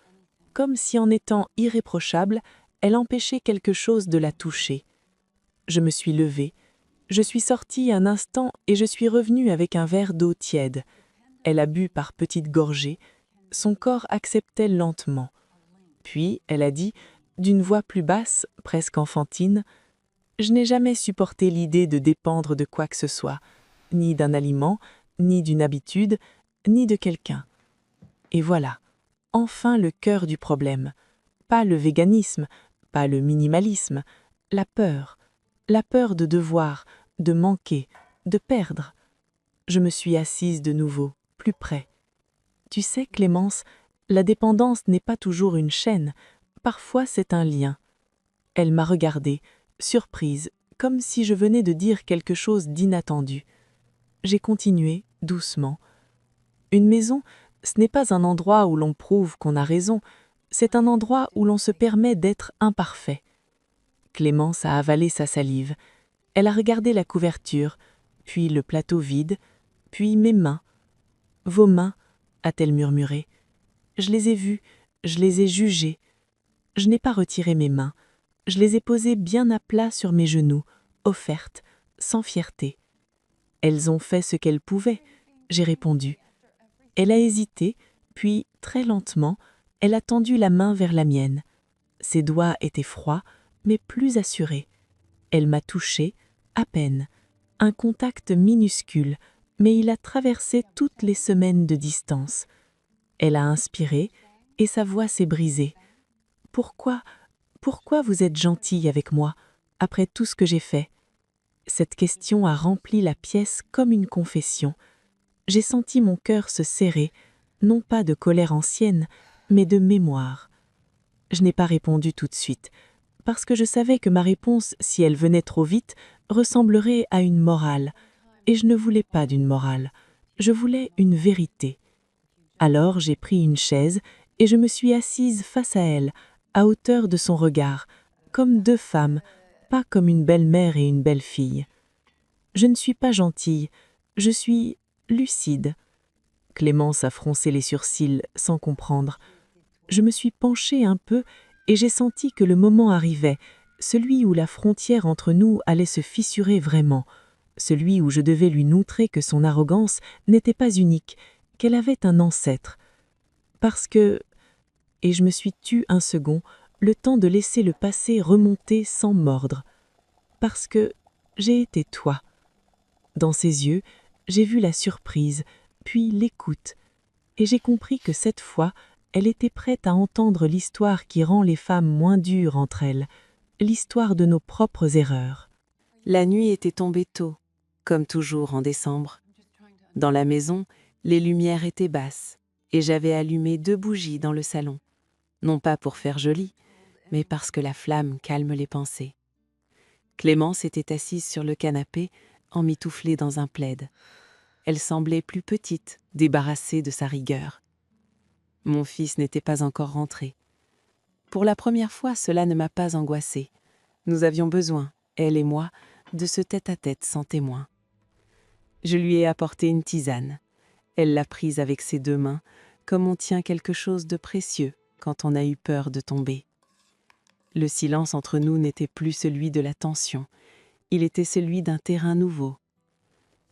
comme si en étant irréprochable, elle empêchait quelque chose de la toucher. Je me suis levée, je suis sortie un instant et je suis revenue avec un verre d'eau tiède. Elle a bu par petites gorgées, son corps acceptait lentement. Puis elle a dit, d'une voix plus basse, presque enfantine, « Je n'ai jamais supporté l'idée de dépendre de quoi que ce soit, ni d'un aliment, ni d'une habitude, ni de quelqu'un. » Et voilà, enfin le cœur du problème. Pas le véganisme, pas le minimalisme, la peur de devoir, de manquer, de perdre. Je me suis assise de nouveau, plus près. Tu sais, Clémence, la dépendance n'est pas toujours une chaîne, parfois c'est un lien. Elle m'a regardée, surprise, comme si je venais de dire quelque chose d'inattendu. J'ai continué, doucement. Une maison, ce n'est pas un endroit où l'on prouve qu'on a raison, c'est un endroit où l'on se permet d'être imparfait. Clémence a avalé sa salive. Elle a regardé la couverture, puis le plateau vide, puis mes mains. « Vos mains » a-t-elle murmuré. Je les ai vues, je les ai jugées. Je n'ai pas retiré mes mains. Je les ai posées bien à plat sur mes genoux, offertes, sans fierté. Elles ont fait ce qu'elles pouvaient, j'ai répondu. Elle a hésité, puis, très lentement, elle a tendu la main vers la mienne. Ses doigts étaient froids, mais plus assurés. Elle m'a touchée, à peine. Un contact minuscule, mais il a traversé toutes les semaines de distance. Elle a inspiré, et sa voix s'est brisée. « Pourquoi vous êtes gentille avec moi, après tout ce que j'ai fait ?» Cette question a rempli la pièce comme une confession. J'ai senti mon cœur se serrer, non pas de colère ancienne, mais de mémoire. Je n'ai pas répondu tout de suite, parce que je savais que ma réponse, si elle venait trop vite, ressemblerait à une morale, et je ne voulais pas d'une morale, je voulais une vérité. Alors j'ai pris une chaise et je me suis assise face à elle, à hauteur de son regard, comme deux femmes, pas comme une belle-mère et une belle-fille. Je ne suis pas gentille, je suis lucide. Clémence a froncé les sourcils sans comprendre. Je me suis penchée un peu et j'ai senti que le moment arrivait, celui où la frontière entre nous allait se fissurer vraiment, celui où je devais lui montrer que son arrogance n'était pas unique, qu'elle avait un ancêtre. Parce que... Et je me suis tue un second, le temps de laisser le passé remonter sans mordre. Parce que j'ai été toi. Dans ses yeux, j'ai vu la surprise, puis l'écoute, et j'ai compris que cette fois, elle était prête à entendre l'histoire qui rend les femmes moins dures entre elles, l'histoire de nos propres erreurs.
La nuit était tombée tôt, comme toujours en décembre. Dans la maison, les lumières étaient basses, et j'avais allumé 2 bougies dans le salon, non pas pour faire joli, mais parce que la flamme calme les pensées. Clémence était assise sur le canapé, emmitouflée dans un plaid. Elle semblait plus petite, débarrassée de sa rigueur.
Mon fils n'était pas encore rentré. Pour la première fois, cela ne m'a pas angoissée. Nous avions besoin, elle et moi, de ce tête-à-tête sans témoin. Je lui ai apporté une tisane. Elle l'a prise avec ses 2 mains, comme on tient quelque chose de précieux quand on a eu peur de tomber. Le silence entre nous n'était plus celui de la tension, il était celui d'un terrain nouveau.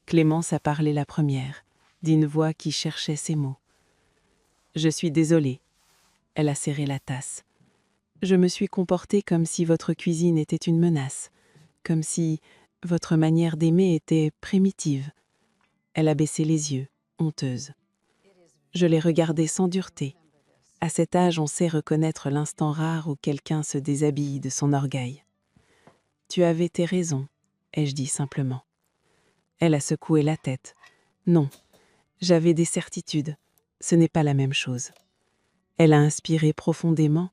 Clémence a parlé la première, d'une voix qui cherchait ses mots. « Je suis désolée. » Elle a serré la tasse. « Je me suis comportée comme si votre cuisine était une menace, comme si votre manière d'aimer était primitive. » Elle a baissé les yeux, honteuse. Je l'ai regardée sans dureté. À cet âge, on sait reconnaître l'instant rare où quelqu'un se déshabille de son orgueil. « Tu avais tes raisons, » ai-je dit simplement. Elle a secoué la tête. « Non, j'avais des certitudes. Ce n'est pas la même chose. » Elle a inspiré profondément,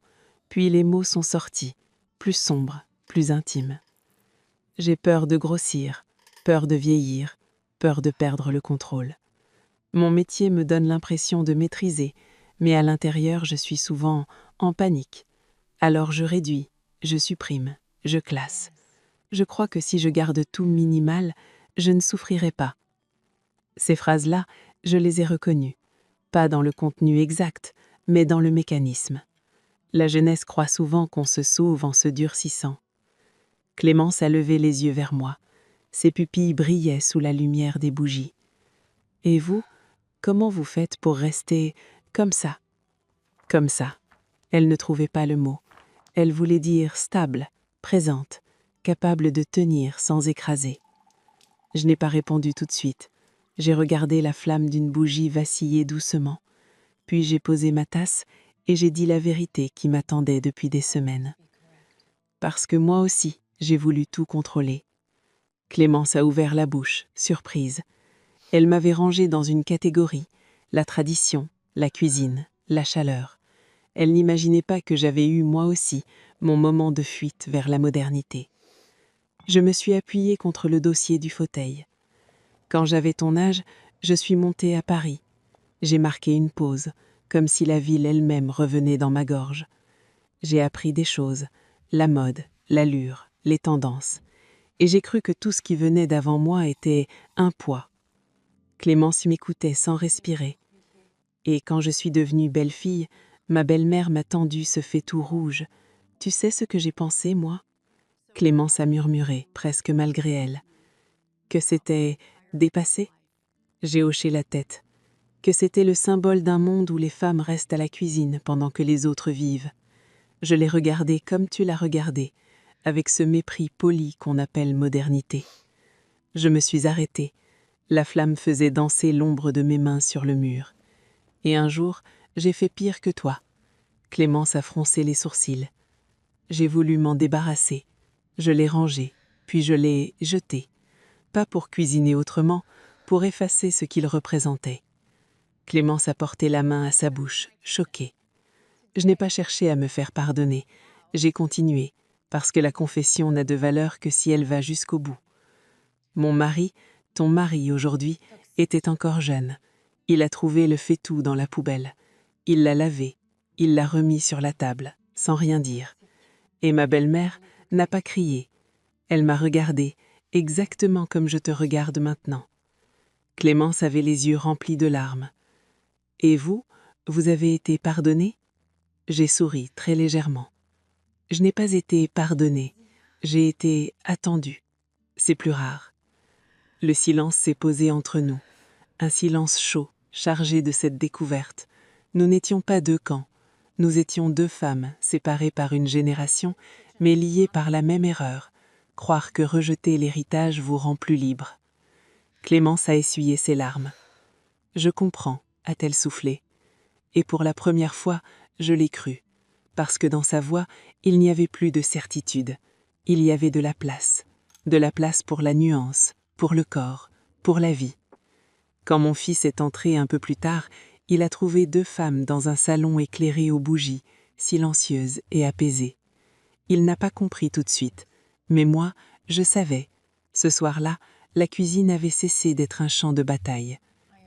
puis les mots sont sortis, plus sombres, plus intimes. « J'ai peur de grossir, peur de vieillir, peur de perdre le contrôle. Mon métier me donne l'impression de maîtriser, mais à l'intérieur, je suis souvent en panique. Alors je réduis, je supprime, je classe. Je crois que si je garde tout minimal, je ne souffrirai pas. » Ces phrases-là, je les ai reconnues, pas dans le contenu exact, mais dans le mécanisme. La jeunesse croit souvent qu'on se sauve en se durcissant. Clémence a levé les yeux vers moi. Ses pupilles brillaient sous la lumière des bougies. « Et vous, comment vous faites pour rester comme ça ?» Comme ça. Elle ne trouvait pas le mot. Elle voulait dire stable, présente, capable de tenir sans écraser. Je n'ai pas répondu tout de suite. J'ai regardé la flamme d'une bougie vaciller doucement. Puis j'ai posé ma tasse et j'ai dit la vérité qui m'attendait depuis des semaines. Parce que moi aussi, j'ai voulu tout contrôler. Clémence a ouvert la bouche, surprise. Elle m'avait rangée dans une catégorie, la tradition, la cuisine, la chaleur. Elle n'imaginait pas que j'avais eu, moi aussi, mon moment de fuite vers la modernité. Je me suis appuyée contre le dossier du fauteuil. Quand j'avais ton âge, je suis montée à Paris. J'ai marqué une pause, comme si la ville elle-même revenait dans ma gorge. J'ai appris des choses, la mode, l'allure, les tendances. Et j'ai cru que tout ce qui venait d'avant moi était un poids. Clémence m'écoutait sans respirer. Et quand je suis devenue belle-fille, ma belle-mère m'a tendu ce faitout rouge. Tu sais ce que j'ai pensé, moi ? Clémence a murmuré, presque malgré elle. Que c'était dépassé ? J'ai hoché la tête. Que c'était le symbole d'un monde où les femmes restent à la cuisine pendant que les autres vivent. Je l'ai regardé comme tu l'as regardé, avec ce mépris poli qu'on appelle modernité. Je me suis arrêtée. La flamme faisait danser l'ombre de mes mains sur le mur. Et un jour, j'ai fait pire que toi. Clémence a froncé les sourcils. J'ai voulu m'en débarrasser. Je l'ai rangé, puis je l'ai jeté. Pas pour cuisiner autrement, pour effacer ce qu'il représentait. Clémence a porté la main à sa bouche, choquée. Je n'ai pas cherché à me faire pardonner. J'ai continué, parce que la confession n'a de valeur que si elle va jusqu'au bout. Mon mari, ton mari aujourd'hui, était encore jeune. Il a trouvé le faitout dans la poubelle. Il l'a lavé. Il l'a remis sur la table, sans rien dire. Et ma belle-mère n'a pas crié. Elle m'a regardée, exactement comme je te regarde maintenant. Clémence avait les yeux remplis de larmes. « Et vous, vous avez été pardonnée ?» J'ai souri très légèrement. Je n'ai pas été pardonnée, j'ai été attendue. C'est plus rare. Le silence s'est posé entre nous, un silence chaud, chargé de cette découverte. Nous n'étions pas 2 camps, nous étions 2 femmes, séparées par une génération, mais liées par la même erreur, croire que rejeter l'héritage vous rend plus libre. Clémence a essuyé ses larmes. « Je comprends », a-t-elle soufflé. Et pour la première fois, je l'ai cru, parce que dans sa voix, il n'y avait plus de certitude. Il y avait de la place pour la nuance, pour le corps, pour la vie. Quand mon fils est entré un peu plus tard, il a trouvé 2 femmes dans un salon éclairé aux bougies, silencieuses et apaisées. Il n'a pas compris tout de suite, mais moi, je savais. Ce soir-là, la cuisine avait cessé d'être un champ de bataille.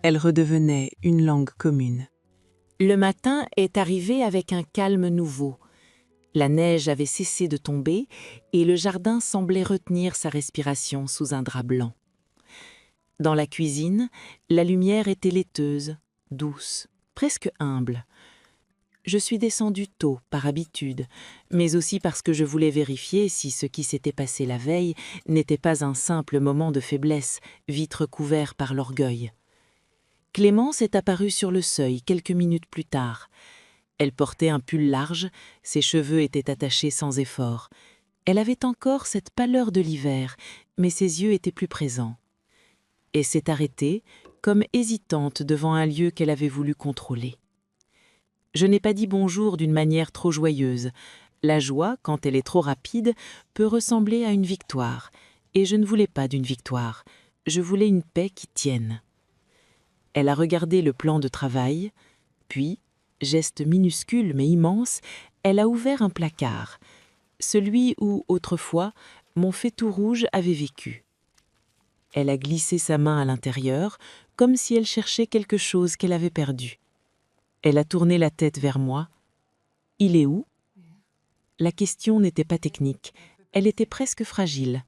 Elle redevenait une langue commune.
Le matin est arrivé avec un calme nouveau. La neige avait cessé de tomber et le jardin semblait retenir sa respiration sous un drap blanc. Dans la cuisine, la lumière était laiteuse, douce, presque humble. Je suis descendue tôt, par habitude, mais aussi parce que je voulais vérifier si ce qui s'était passé la veille n'était pas un simple moment de faiblesse, vite recouvert par l'orgueil. Clémence est apparue sur le seuil quelques minutes plus tard. Elle portait un pull large, ses cheveux étaient attachés sans effort. Elle avait encore cette pâleur de l'hiver, mais ses yeux étaient plus présents. Et s'est arrêtée, comme hésitante devant un lieu qu'elle avait voulu contrôler. Je n'ai pas dit bonjour d'une manière trop joyeuse. La joie, quand elle est trop rapide, peut ressembler à une victoire. Et je ne voulais pas d'une victoire. Je voulais une paix qui tienne. Elle a regardé le plan de travail, puis, geste minuscule mais immense, elle a ouvert un placard, celui où, autrefois, mon faitout rouge avait vécu. Elle a glissé sa main à l'intérieur, comme si elle cherchait quelque chose qu'elle avait perdu. Elle a tourné la tête vers moi. « Il est où ?» La question n'était pas technique, elle était presque fragile.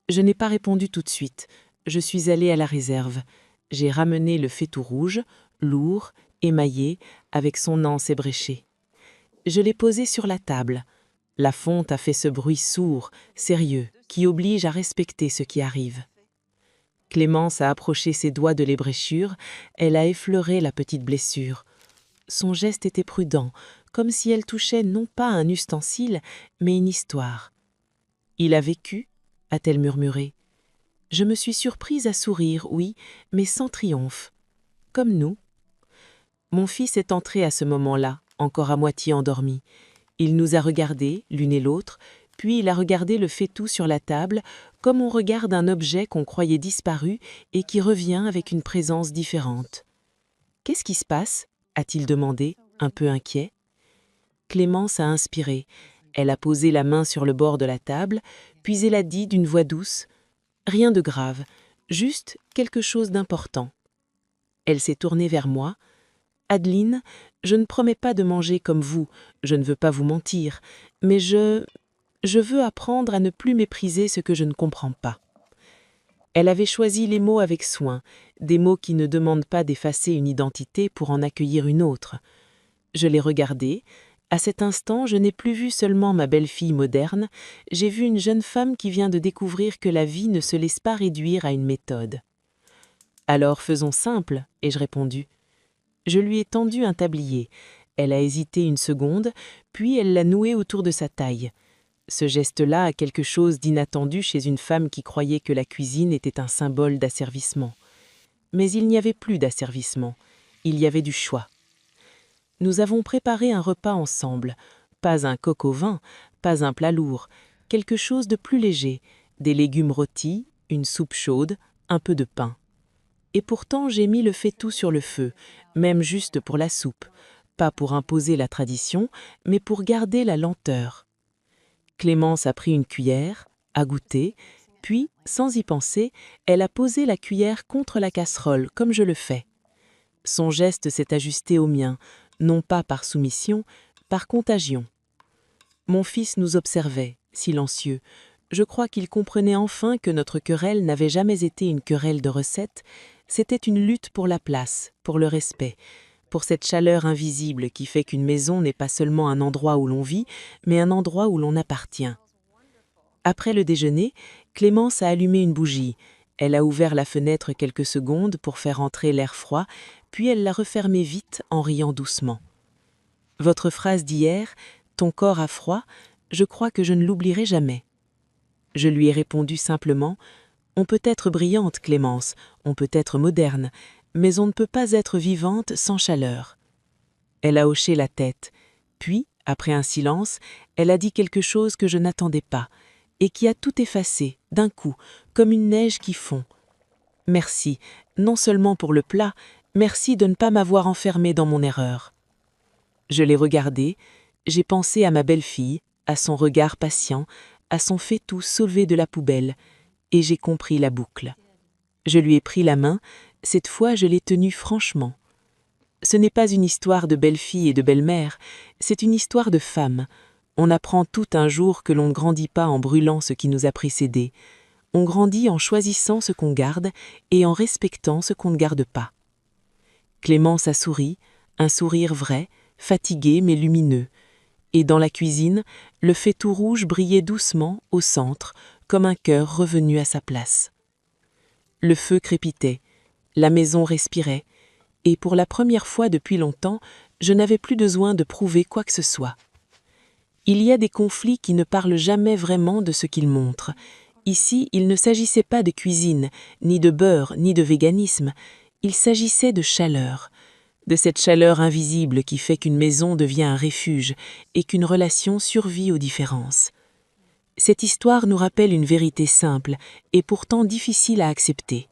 Je n'ai pas répondu tout de suite, je suis allée à la réserve. J'ai ramené le faitout rouge, lourd, émaillé, avec son anse ébréchée. Je l'ai posé sur la table. La fonte a fait ce bruit sourd, sérieux, qui oblige à respecter ce qui arrive. Clémence a approché ses doigts de l'ébréchure, elle a effleuré la petite blessure. Son geste était prudent, comme si elle touchait non pas un ustensile, mais une histoire. « Il a vécu ?» a-t-elle murmuré. Je me suis surprise à sourire, oui, mais sans triomphe. Comme nous. Mon fils est entré à ce moment-là, encore à moitié endormi. Il nous a regardés, l'une et l'autre, puis il a regardé le faitout sur la table, comme on regarde un objet qu'on croyait disparu et qui revient avec une présence différente. « Qu'est-ce qui se passe ?» a-t-il demandé, un peu inquiet. Clémence a inspiré. Elle a posé la main sur le bord de la table, puis elle a dit d'une voix douce « Rien de grave, juste quelque chose d'important. » Elle s'est tournée vers moi. « Adeline, je ne promets pas de manger comme vous, je ne veux pas vous mentir, mais je veux apprendre à ne plus mépriser ce que je ne comprends pas. » Elle avait choisi les mots avec soin, des mots qui ne demandent pas d'effacer une identité pour en accueillir une autre. Je l'ai regardée. À cet instant, je n'ai plus vu seulement ma belle-fille moderne, j'ai vu une jeune femme qui vient de découvrir que la vie ne se laisse pas réduire à une méthode. « Alors faisons simple, » ai-je répondu. Je lui ai tendu un tablier. Elle a hésité une seconde, puis elle l'a noué autour de sa taille. Ce geste-là a quelque chose d'inattendu chez une femme qui croyait que la cuisine était un symbole d'asservissement. Mais il n'y avait plus d'asservissement, il y avait du choix. Nous avons préparé un repas ensemble, pas un coq au vin, pas un plat lourd, quelque chose de plus léger, des légumes rôtis, une soupe chaude, un peu de pain. Et pourtant j'ai mis le faitout sur le feu, même juste pour la soupe, pas pour imposer la tradition, mais pour garder la lenteur. Clémence a pris une cuillère, a goûté, puis, sans y penser, elle a posé la cuillère contre la casserole, comme je le fais. Son geste s'est ajusté au mien, non pas par soumission, par contagion. Mon fils nous observait, silencieux. Je crois qu'il comprenait enfin que notre querelle n'avait jamais été une querelle de recettes, c'était une lutte pour la place, pour le respect, pour cette chaleur invisible qui fait qu'une maison n'est pas seulement un endroit où l'on vit, mais un endroit où l'on appartient. Après le déjeuner, Clémence a allumé une bougie. Elle a ouvert la fenêtre quelques secondes pour faire entrer l'air froid, puis elle l'a refermée vite en riant doucement. Votre phrase d'hier, « Ton corps a froid », je crois que je ne l'oublierai jamais. Je lui ai répondu simplement « On peut être brillante, Clémence, on peut être moderne, mais on ne peut pas être vivante sans chaleur. » Elle a hoché la tête, puis, après un silence, elle a dit quelque chose que je n'attendais pas, et qui a tout effacé, d'un coup, comme une neige qui fond. Merci, non seulement pour le plat, merci de ne pas m'avoir enfermée dans mon erreur. Je l'ai regardée, j'ai pensé à ma belle-fille, à son regard patient, à son faitout soulevé de la poubelle, et j'ai compris la boucle. Je lui ai pris la main, cette fois je l'ai tenue franchement.
Ce n'est pas une histoire de belle-fille et de belle-mère, c'est une histoire de femme. On apprend tout un jour que l'on ne grandit pas en brûlant ce qui nous a précédés. On grandit en choisissant ce qu'on garde et en respectant ce qu'on ne garde pas. Clémence a souri, un sourire vrai, fatigué mais lumineux. Et dans la cuisine, le faitout rouge brillait doucement au centre, comme un cœur revenu à sa place. Le feu crépitait, la maison respirait, et pour la première fois depuis longtemps, je n'avais plus besoin de prouver quoi que ce soit. Il y a des conflits qui ne parlent jamais vraiment de ce qu'ils montrent. Ici, il ne s'agissait pas de cuisine, ni de beurre, ni de véganisme. Il s'agissait de chaleur. De cette chaleur invisible qui fait qu'une maison devient un refuge et qu'une relation survit aux différences. Cette histoire nous rappelle une vérité simple et pourtant difficile à accepter.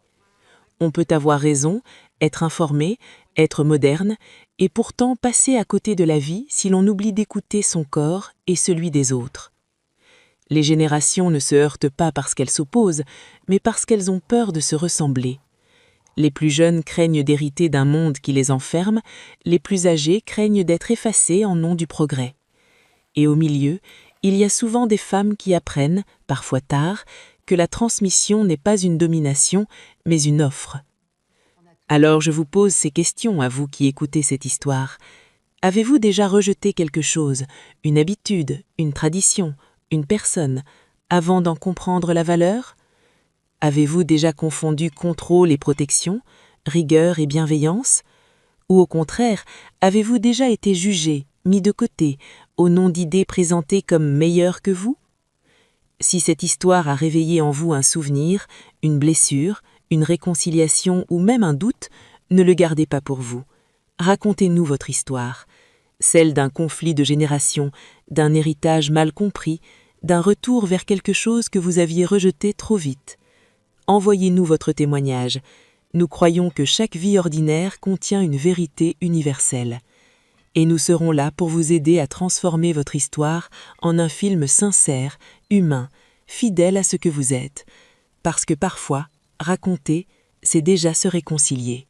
On peut avoir raison, être informé, être moderne, et pourtant passer à côté de la vie si l'on oublie d'écouter son corps et celui des autres. Les générations ne se heurtent pas parce qu'elles s'opposent, mais parce qu'elles ont peur de se ressembler. Les plus jeunes craignent d'hériter d'un monde qui les enferme, les plus âgés craignent d'être effacés en nom du progrès. Et au milieu, il y a souvent des femmes qui apprennent, parfois tard, que la transmission n'est pas une domination, mais une offre. Alors je vous pose ces questions à vous qui écoutez cette histoire. Avez-vous déjà rejeté quelque chose, une habitude, une tradition, une personne, avant d'en comprendre la valeur ? Avez-vous déjà confondu contrôle et protection, rigueur et bienveillance ? Ou au contraire, avez-vous déjà été jugé, mis de côté, au nom d'idées présentées comme meilleures que vous ? Si cette histoire a réveillé en vous un souvenir, une blessure, une réconciliation ou même un doute, ne le gardez pas pour vous. Racontez-nous votre histoire, celle d'un conflit de génération, d'un héritage mal compris, d'un retour vers quelque chose que vous aviez rejeté trop vite. Envoyez-nous votre témoignage. Nous croyons que chaque vie ordinaire contient une vérité universelle. Et nous serons là pour vous aider à transformer votre histoire en un film sincère, humain, fidèle à ce que vous êtes. Parce que parfois, raconter, c'est déjà se réconcilier.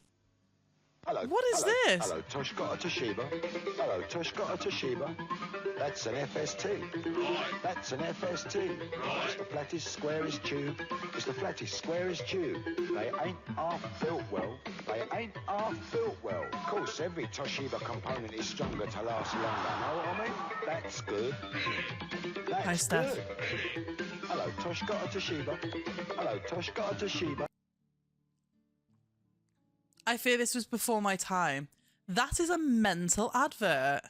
Hello.
What is this?
Hello, Tosh got a Toshiba. Hello, Tosh got a Toshiba. That's an FST. That's an FST. It's the flattest, squarest tube. It's the flattest, squarest tube. They ain't half built well. They ain't half built well. Of course, every Toshiba component is stronger to last longer. Know what I mean? That's good. That's
Hi, Steph.
good. Hello, Tosh got a Toshiba. Hello, Tosh got a Toshiba.
I fear this was before my time. That is a mental advert.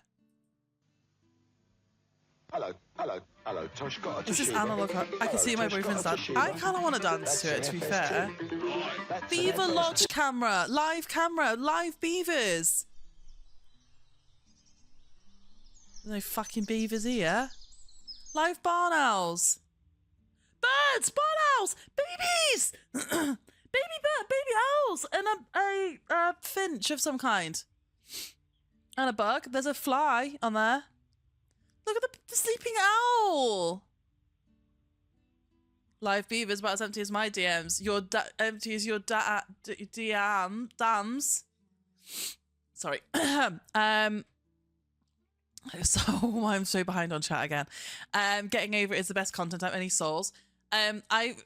Hello, Tosh got a Toshiba.
This is analog. I can see my boyfriend's dad. I kind of want to dance to it, to be fair. Beaver Lodge camera, live beavers. There's no fucking beavers here. Live barn owls. Birds, barn owls, babies. Baby owls, and a finch of some kind, and a bug. There's a fly on there. Look at the sleeping owl. Live beavers about as empty as my DMs. Empty as your dams. Sorry. So I'm so behind on chat again. Getting over it is the best content out of any Souls. I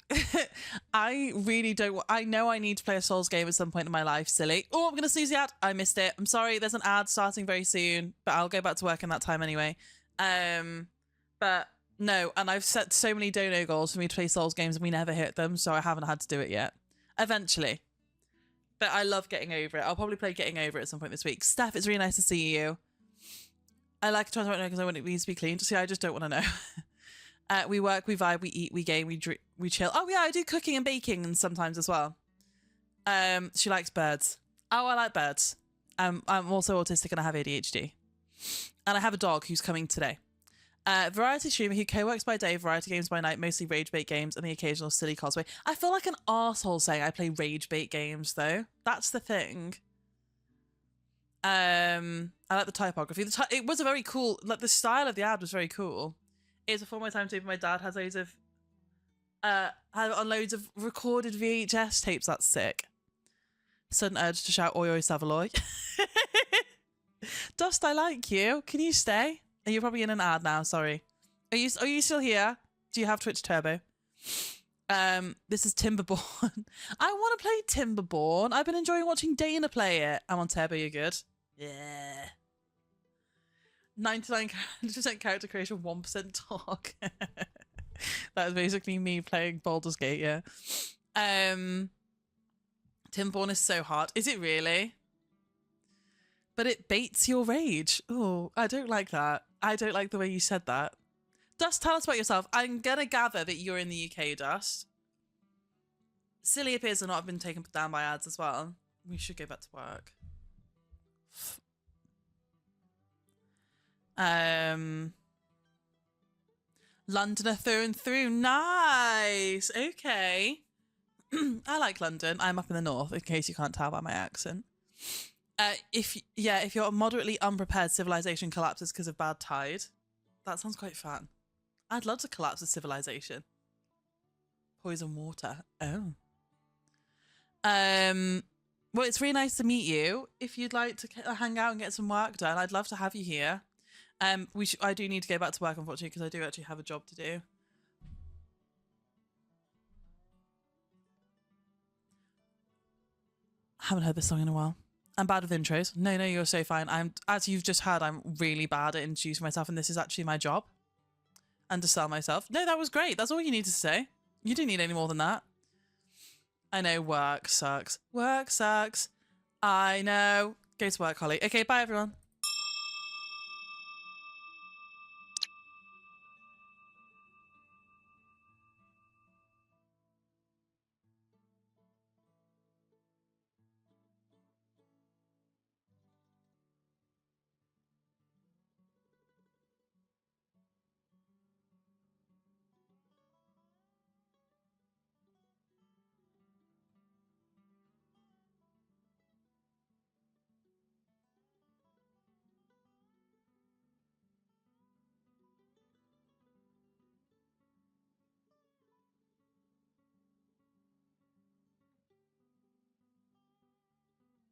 really don't. I know I need to play a Souls game at some point in my life. Silly. Oh, I'm gonna snooze the ad. I missed it. I'm sorry. There's an ad starting very soon, but I'll go back to work in that time anyway. But no, and I've set so many dono goals for me to play Souls games, and we never hit them, so I haven't had to do it yet. Eventually. But I love Getting Over It. I'll probably play Getting Over It at some point this week. Steph, it's really nice to see you. I like to know because I want it to be clean. See, I just don't want to know. We work, we vibe, we eat, we game, we chill. Oh yeah, I do cooking and baking and sometimes as well. She likes birds. Oh, I like birds. I'm also autistic and I have ADHD. And I have a dog who's coming today. Variety streamer who co-works by day, variety games by night, mostly rage bait games and the occasional silly cosplay. I feel like an arsehole saying I play rage bait games though. That's the thing. I like the typography. It was a very cool, like the style of the ad was very cool. It's before my time too, but my dad has loads of recorded VHS tapes. That's sick. Sudden urge to shout "Oi oi Savaloy." Dust, I like you. Can you stay? Are you probably in an ad now? Sorry. Are you still here? Do you have Twitch Turbo? This is Timberborn. I want to play Timberborn. I've been enjoying watching Dana play it. I'm on Turbo. You're good. Yeah. 99% character creation, 1% talk. That is basically me playing Baldur's Gate. Yeah. Timberborn is so hard. Is it really? But it baits your rage. Oh, I don't like that. I don't like the way you said that. Dust, tell us about yourself. I'm going to gather that you're in the UK, Dust. Silly appears to not have been taken down by ads as well. We should go back to work. Londoner through and through. Nice. Okay. I like London. I'm up in the north, in case you can't tell by my accent. If you're moderately unprepared, civilization collapses because of bad tide. That sounds quite fun. I'd love to collapse a civilization. Poison water. Oh. Well, it's really nice to meet you. If you'd like to hang out and get some work done, I'd love to have you here. I do need to go back to work, unfortunately, because I do actually have a job to do. Haven't heard this song in a while. I'm bad with intros. No, you're so fine. As you've just heard, I'm really bad at introducing myself, and this is actually my job. And to sell myself. No, that was great. That's all you need to say. You didn't need any more than that. I know, work sucks. Work sucks. I know. Go to work, Holly. Okay, bye everyone.